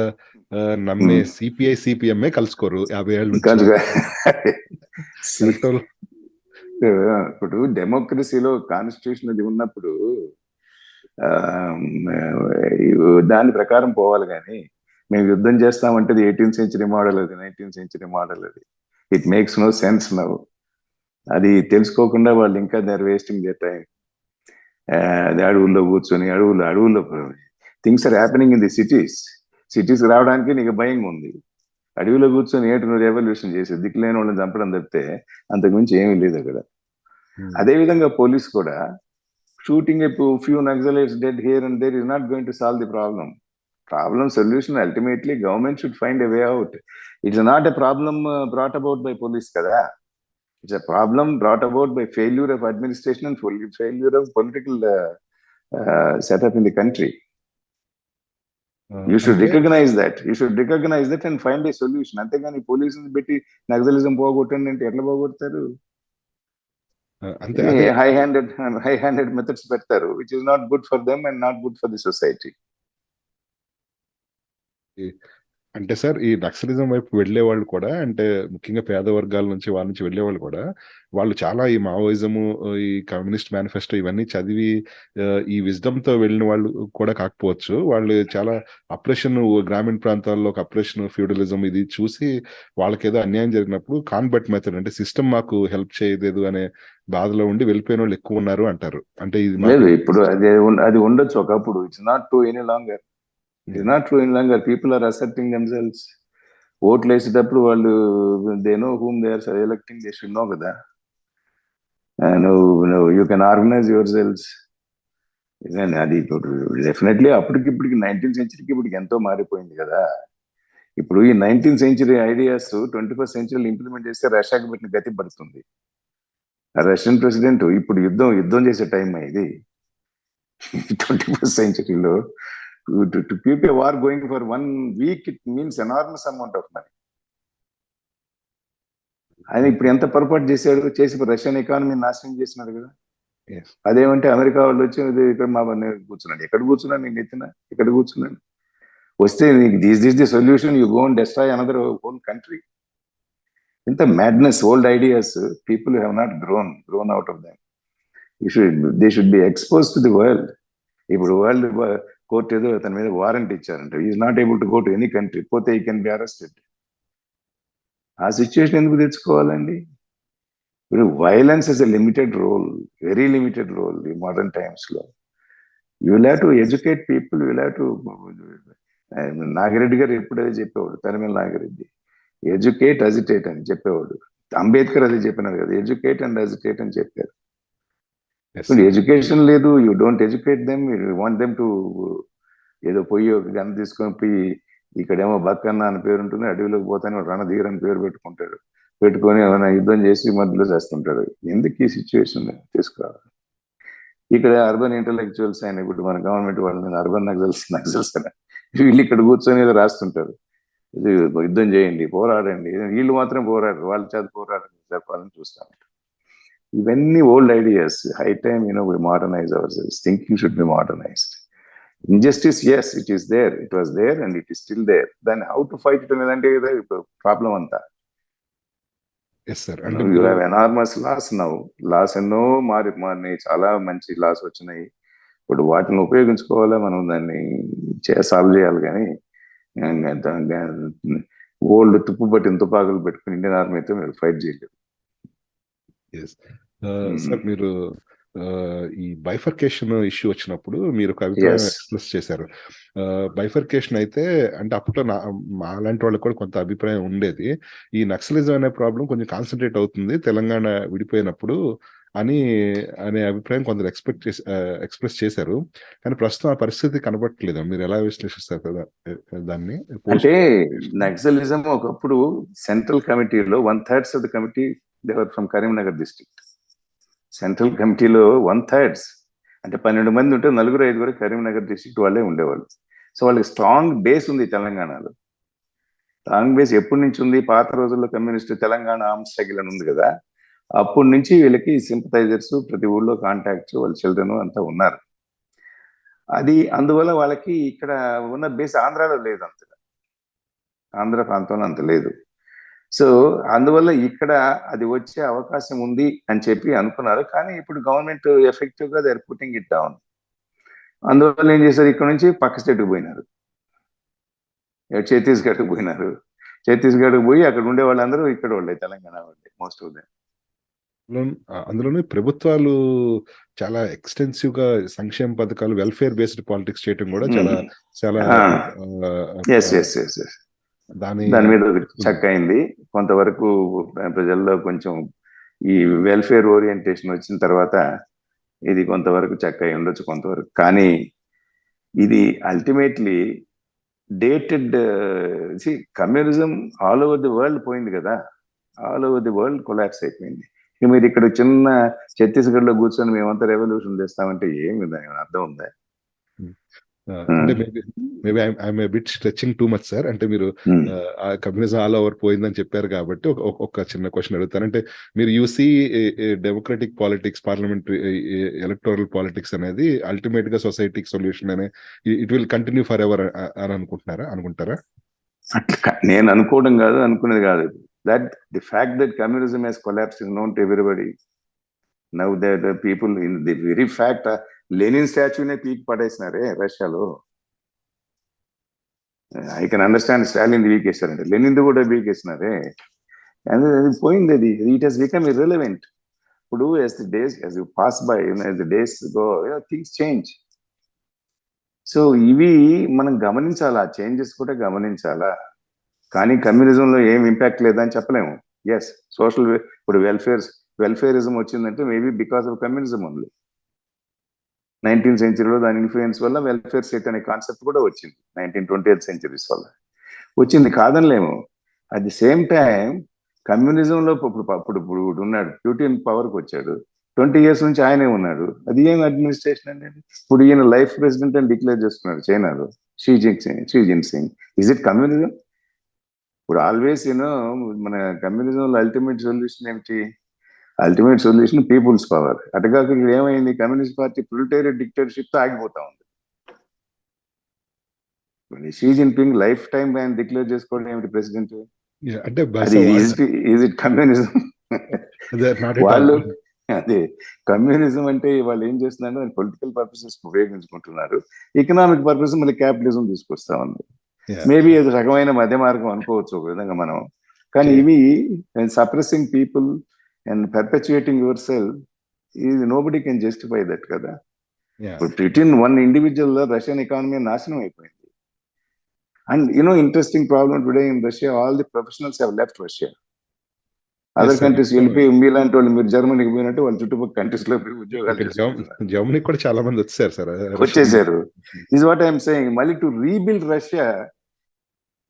[SPEAKER 1] నమ్మే సిపిఐ, సిపిఎంఏ కలుసుకోరు 50 ఏళ్ళు.
[SPEAKER 2] ఇప్పుడు డెమోక్రసీలో కాన్స్టిట్యూషన్ అది ఉన్నప్పుడు దాని ప్రకారం పోవాలి కానీ మేము యుద్ధం చేస్తామంటే 18th సెంచరీ మోడల్, అది 19th సెంచరీ మోడల్, అది it makes no sense now. అది తెలుసుకోకుండా వాళ్ళు ఇంకా they are wasting their time. అది అడవుల్లో కూర్చొని అడవుల్లో things are happening in the city రావడానికి నీకు భయంగా ఉంది. అడవిలో కూర్చొని నువ్వు రెవల్యూషన్ చేసేది దిక్కులేని వాళ్ళని చంపడం తప్పితే అంతకుమించి ఏమీ లేదు అక్కడ. అదేవిధంగా పోలీస్ కూడా shooting a few Naxalites dead here and there is not going to solve the problem solution. Ultimately government should find a way out. It's not a problem brought about by police kada. It's a problem brought about by failure of administration and failure of political setup in the country. You should recognize that and find a solution. అంతేగాని పోలీసుని పెట్టి naxalism పోగొట్టండి అంటే ఎట్లా పోగొడతారు? High handed methods పెడతారు, which is not good for them and not good for the society.
[SPEAKER 1] అంటే sir ఈ naxalism వైపు వెళ్లే వాళ్ళు కూడా, అంటే ముఖ్యంగా పేద వర్గాల నుంచి వాళ్ళ నుంచి వెళ్లే వాళ్ళు కూడా, వాళ్ళు చాలా ఈ మావోయిజము, ఈ కమ్యూనిస్ట్ మేనిఫెస్టో ఇవన్నీ చదివి ఈ విజ్డమ్ తో వెళ్ళిన వాళ్ళు కూడా కాకపోవచ్చు. వాళ్ళు చాలా అప్రెషన్, గ్రామీణ ప్రాంతాల్లో ఒక అప్రెషన్, ఫ్యూడలిజం ఇది చూసి వాళ్ళకి ఏదో అన్యాయం జరిగినప్పుడు కాన్బట్ మెథడ్, అంటే సిస్టమ్ మాకు హెల్ప్ చేయలేదు అనే బాధలో ఉండి వెళ్ళిపోయిన వాళ్ళు ఎక్కువ ఉన్నారు అంటారు. అంటే ఇది
[SPEAKER 2] లేదు, ఇప్పుడు అది ఉండొచ్చు ఒకప్పుడు. It's not true any longer. It is not true any longer. People are asserting themselves. ఓట్లు వేసేటప్పుడు వాళ్ళు they know whom they are electing, they should know కదా. You can organize yourselves. అది డెఫినెట్లీ అప్పటికిప్పటికి 19th సెంచరీకి ఇప్పటికి ఎంతో మారిపోయింది కదా. ఇప్పుడు ఈ 19th century ideas 21st సెంచరీలో implement చేస్తే రష్యాకి పెట్టిన గతి పడుతుంది. రష్యన్ ప్రెసిడెంట్ ఇప్పుడు యుద్ధం చేసే టైం ఇది 21st సెంచరీలో. To keep a war going for 1 week, it means enormous amount of money. ఆయన ఇప్పుడు ఎంత పొరపాటు చేసి రష్యన్ ఎకానమీ నాశనం చేసినాడు కదా. అదేమంటే అమెరికా వాళ్ళు వచ్చి ఇక్కడ మా కూర్చున్నాడు. ఎక్కడ కూర్చున్నాను నేను ఎత్తిన, ఇక్కడ కూర్చున్నాను. వస్తే this the solution, you go and destroy another whole country. ఇంత madness, old ideas, people have not grown out of them. They should be expose to the world. ఇప్పుడు వరల్డ్ కోర్టు ఏదో అతని మీద వారెంట్ ఇచ్చారంట, is not able to go to any country, పోతే he can be arrested. ఆ situation ఎందుకు తెచ్చుకోవాలండి? ఇప్పుడు violence is a limited role, very limited role ఈ మోడర్న్ టైమ్స్ లో. You will have to educate people, you will have to. Nagireddy గారు ఎప్పుడు అదే చెప్పేవాడు, తరిమల నాగిరెడ్డి, ఎడ్యుకేట్ అజిటేట్ అని చెప్పేవాడు. అంబేద్కర్ అదే చెప్పినారు కదా, ఎడ్యుకేట్ అండ్ అజిటేట్ అని చెప్పారు. ఎడ్యుకేషన్ లేదు, you don't educate them, you want them to ఏదో పోయి ఒక గన్ తీసుకొని పోయి, ఇక్కడేమో బక్కన్న అని పేరు ఉంటుంది, అడవిలోకి పోతానే రణధీర్ అని పేరు పెట్టుకొని ఏమైనా యుద్ధం చేసి మధ్యలో చేస్తుంటాడు. ఎందుకు ఈ సిచ్యువేషన్ తీసుకురావాలి? ఇక్కడ అర్బన్ ఇంటలెక్చువల్స్ అయిన ఇప్పుడు మన గవర్నమెంట్ వాళ్ళ మీద అర్బన్ నక్సల్స్ వీళ్ళు ఇక్కడ కూర్చొని ఏదో రాస్తుంటారు, ఇది యుద్ధం చేయండి, పోరాడండి. వీళ్ళు మాత్రం పోరాడరు, వాళ్ళ చేత పోరాడని చెప్పాలని చూస్తాను. ఇవన్నీ old ideas. High time we modernize ourselves. Thinking should be modernized. Injustice, yes, it is there, it was there and it is still there. Then how to fight it అనేదంటే ప్రాబ్లం అంతా.
[SPEAKER 1] Yes sir.
[SPEAKER 2] You have enormous laws now. Laws ఎన్నో మారినాయి, చాలా మంచి loss వచ్చినాయి. ఇప్పుడు వాటిని ఉపయోగించుకోవాలా, మనం దాన్ని సాల్వ్ చేయాలి. కానీ ఓల్డ్ తుప్పుబట్టిన తుపాకులు పెట్టుకుని ఇండియన్ ఆర్మీతో మీరు ఫైట్ చేయలేదు.
[SPEAKER 1] సార్ మీరు ఈ బైఫర్కేషన్ ఇష్యూ వచ్చినప్పుడు మీరు ఒక అభిప్రాయం ఎక్స్ప్రెస్ చేశారు. బైఫర్కేషన్ అయితే అంటే అప్పట్లో మా లాంటి వాళ్ళకి కూడా కొంత అభిప్రాయం ఉండేది, ఈ నక్సలిజం అనే ప్రాబ్లం కొంచెం కాన్సన్ట్రేట్ అవుతుంది తెలంగాణ విడిపోయినప్పుడు అనే అభిప్రాయం కొందరు ఎక్స్ప్రెస్ చేశారు. కానీ ప్రస్తుతం ఆ పరిస్థితి కనబడట్లేదు. మీరు ఎలా విశ్లేషిస్తారు కదా దాన్ని?
[SPEAKER 2] అంటే నక్సలిజం ఒకప్పుడు సెంట్రల్ కమిటీలో 1/3 of the committee they were from Karimnagar district. Central కమిటీలో 1/3 అంటే 12 మంది ఉంటే 4-5 కరీంనగర్ డిస్ట్రిక్ట్ వాళ్ళే ఉండేవాళ్ళు. సో వాళ్ళకి స్ట్రాంగ్ బేస్ ఉంది తెలంగాణలో. స్ట్రాంగ్ బేస్ ఎప్పటి నుంచి ఉంది? పాత రోజుల్లో కమ్యూనిస్ట్ తెలంగాణ ఆర్మ్స్ స్ట్రగల్ అని ఉంది కదా, అప్పటి నుంచి వీళ్ళకి సింపథైజర్స్, ప్రతి ఊళ్ళో కాంటాక్ట్స్, వాళ్ళ చిల్డ్రన్ అంతా ఉన్నారు. అది అందువల్ల వాళ్ళకి ఇక్కడ ఉన్న బేస్ ఆంధ్రాలో లేదు, అంతగా ఆంధ్ర ప్రాంతంలో అంత లేదు. సో అందువల్ల ఇక్కడ అది వచ్చే అవకాశం ఉంది అని చెప్పి అనుకున్నారు. కానీ ఇప్పుడు గవర్నమెంట్ ఎఫెక్టివ్ గా they are putting it down. అందువల్ల ఏం చేశారు, ఇక్కడ నుంచి పక్క స్టేట్కి పోయినారు, ఛత్తీస్గఢ్కి పోయినారు. ఛత్తీస్గఢ్కి పోయి అక్కడ ఉండే వాళ్ళందరూ ఇక్కడ వాళ్ళే, తెలంగాణ వాళ్ళే మోస్ట్ ఆఫ్ దెమ్.
[SPEAKER 1] అందులోనే ప్రభుత్వాలు చాలా ఎక్స్టెన్సివ్ గా సంక్షేమ పథకాలు, వెల్ఫేర్ బేస్డ్ పాలిటిక్స్ చేయటం కూడా చాలా చాలా
[SPEAKER 2] దాని మీద చక్క అయింది. కొంతవరకు ప్రజల్లో కొంచెం ఈ వెల్ఫేర్ ఓరియంటేషన్ వచ్చిన తర్వాత ఇది కొంతవరకు చక్క అయి ఉండొచ్చు కొంతవరకు. కానీ ఇది ultimately dated communism all over the world పోయింది కదా, all over the world collapse అయిపోయింది. మీరు ఇక్కడ చిన్న ఛత్తీస్గఢ్ లో కూర్చొని మేమంతా రెవల్యూషన్ చేస్తామంటే ఏమి దాని అర్థం ఉందా?
[SPEAKER 1] అంటే maybe I'm bit stretching too much sir. అంటే మీరు కమ్యూనిజం ఆల్ ఓవర్ పోయిందని చెప్పారు కాబట్టి ఒక చిన్న క్వశ్చన్ అడుగుతాను. అంటే మీరు you see democratic politics, parliamentary electoral politics అనేది అల్టిమేట్ గా సొసైటీకి సొల్యూషన్ అనే, it will continue for ever అని అనుకుంటారా?
[SPEAKER 2] అట్లా నేను అనుకోవడం కాదు, అనుకునేది కాదు. That the fact that communism has collapsed is known to everybody. Now the people in the very fact, Lenin statue ne peak పడేసినారే రష్యాలో. I can understand Stalin ది వీకేసారంటే, లెనిన్ ది కూడా వీకేసినారే. And అది పోయింది, అది it has become irrelevant. ఇప్పుడు as you pass by, as the days go, things change. So ఇవి మనం గమనించాలా, చేంజెస్ కూడా గమనించాలా. కానీ కమ్యూనిజంలో ఏం ఇంపాక్ట్ లేదని చెప్పలేము. ఎస్, సోషల్ ఇప్పుడు వెల్ఫేరిజం వచ్చిందంటే maybe because of communism only. 19th సెంచరీలో దాని ఇన్ఫ్లుయెన్స్ వల్ల వెల్ఫేర్ స్టేట్ అనే కాన్సెప్ట్ కూడా వచ్చింది. 1920th సెంచరీస్ వల్ల వచ్చింది, కాదనలేము. అట్ ది సేమ్ టైం కమ్యూనిజంలో ఇప్పుడు ఉన్నాడు ప్యూటిన్, పవర్కి వచ్చాడు, 20 years నుంచి ఆయనే ఉన్నాడు. అది ఏం అడ్మినిస్ట్రేషన్ అండి? ఇప్పుడు ఈయన లైఫ్ ప్రెసిడెంట్ అని డిక్లేర్ చేసుకున్నాడు చైనాలో, Xi Jinping. Is it communism? ఇప్పుడు ఆల్వేస్ మన కమ్యూనిజంలో అల్టిమేట్ సొల్యూషన్ ఏమిటి? Ultimate solution people's power. అటుగా ఇక్కడ ఏమైంది, కమ్యూనిస్ట్ పార్టీ ప్రొలిటేరియట్ డిక్టేటర్షిప్ తో ఆగిపోతా ఉంది. షీ జిన్పింగ్ లైఫ్ టైం ఆయన డిక్లేర్ చేసుకోవడం ఏమిటి ప్రెసిడెంట్? Is it communism? వాళ్ళు అదే కమ్యూనిజం అంటే వాళ్ళు ఏం చేస్తున్నారు, పొలిటికల్ పర్పసెస్ ఉపయోగించుకుంటున్నారు, ఎకనామిక్ పర్పస్ మళ్ళీ క్యాపిటలిజం తీసుకొస్తా ఉంది. మేబీ అది రకమైన మధ్య మార్గం అనుకోవచ్చు ఒక విధంగా మనం. కానీ ఇవి suppressing people and perpetuating yourself, ఇది నోబడీ కెన్ జస్టిఫై దట్ కదా. Britain one individual Russian economy నాశనం అయిపోయింది. And interesting problem today in Russia, all the professionals have left Russia. Other countries వెళ్ళిపోయి మీలాంటి వాళ్ళు, మీరు జర్మనీకి పోయినట్టు వాళ్ళు చుట్టుపక్కల కంట్రీస్ లో ఉద్యోగాలు,
[SPEAKER 1] జర్మనీ కూడా చాలా మంది
[SPEAKER 2] వచ్చేసారు. Is what I'm saying. మళ్ళీ to rebuild Russia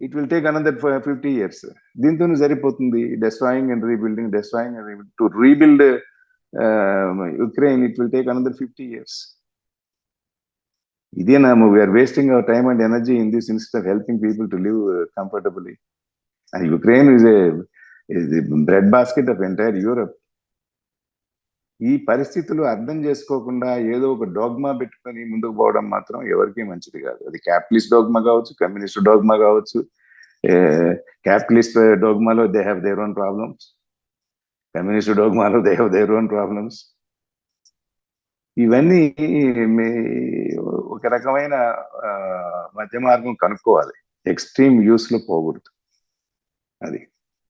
[SPEAKER 2] it will take another 50 years. దీంతోనే సరిపోతుంది. Destroying and rebuilding, destroying and rebuilding. To rebuild Ukraine it will take another 50 years. ఇదేనా we're wasting our time and energy in this instead of helping people to live comfortably. And Ukraine is the bread basket of entire Europe. ఈ పరిస్థితులు అర్థం చేసుకోకుండా ఏదో ఒక dogma పెట్టుకొని ముందుకు పోవడం మాత్రం ఎవరికీ మంచిది కాదు. అది క్యాపిటలిస్ట్ డోగ్మా కావచ్చు, కమ్యూనిస్ట్ డోగ్మా కావచ్చు. క్యాపిటలిస్ట్ డోగ్మాలో they have their own problems, communist డోగ్మాలో they have their own problems. ఇవన్నీ ఒక రకమైన మధ్య మార్గం కనుక్కోవాలి, ఎక్స్ట్రీమ్ యూస్ లో పోకూడదు. అది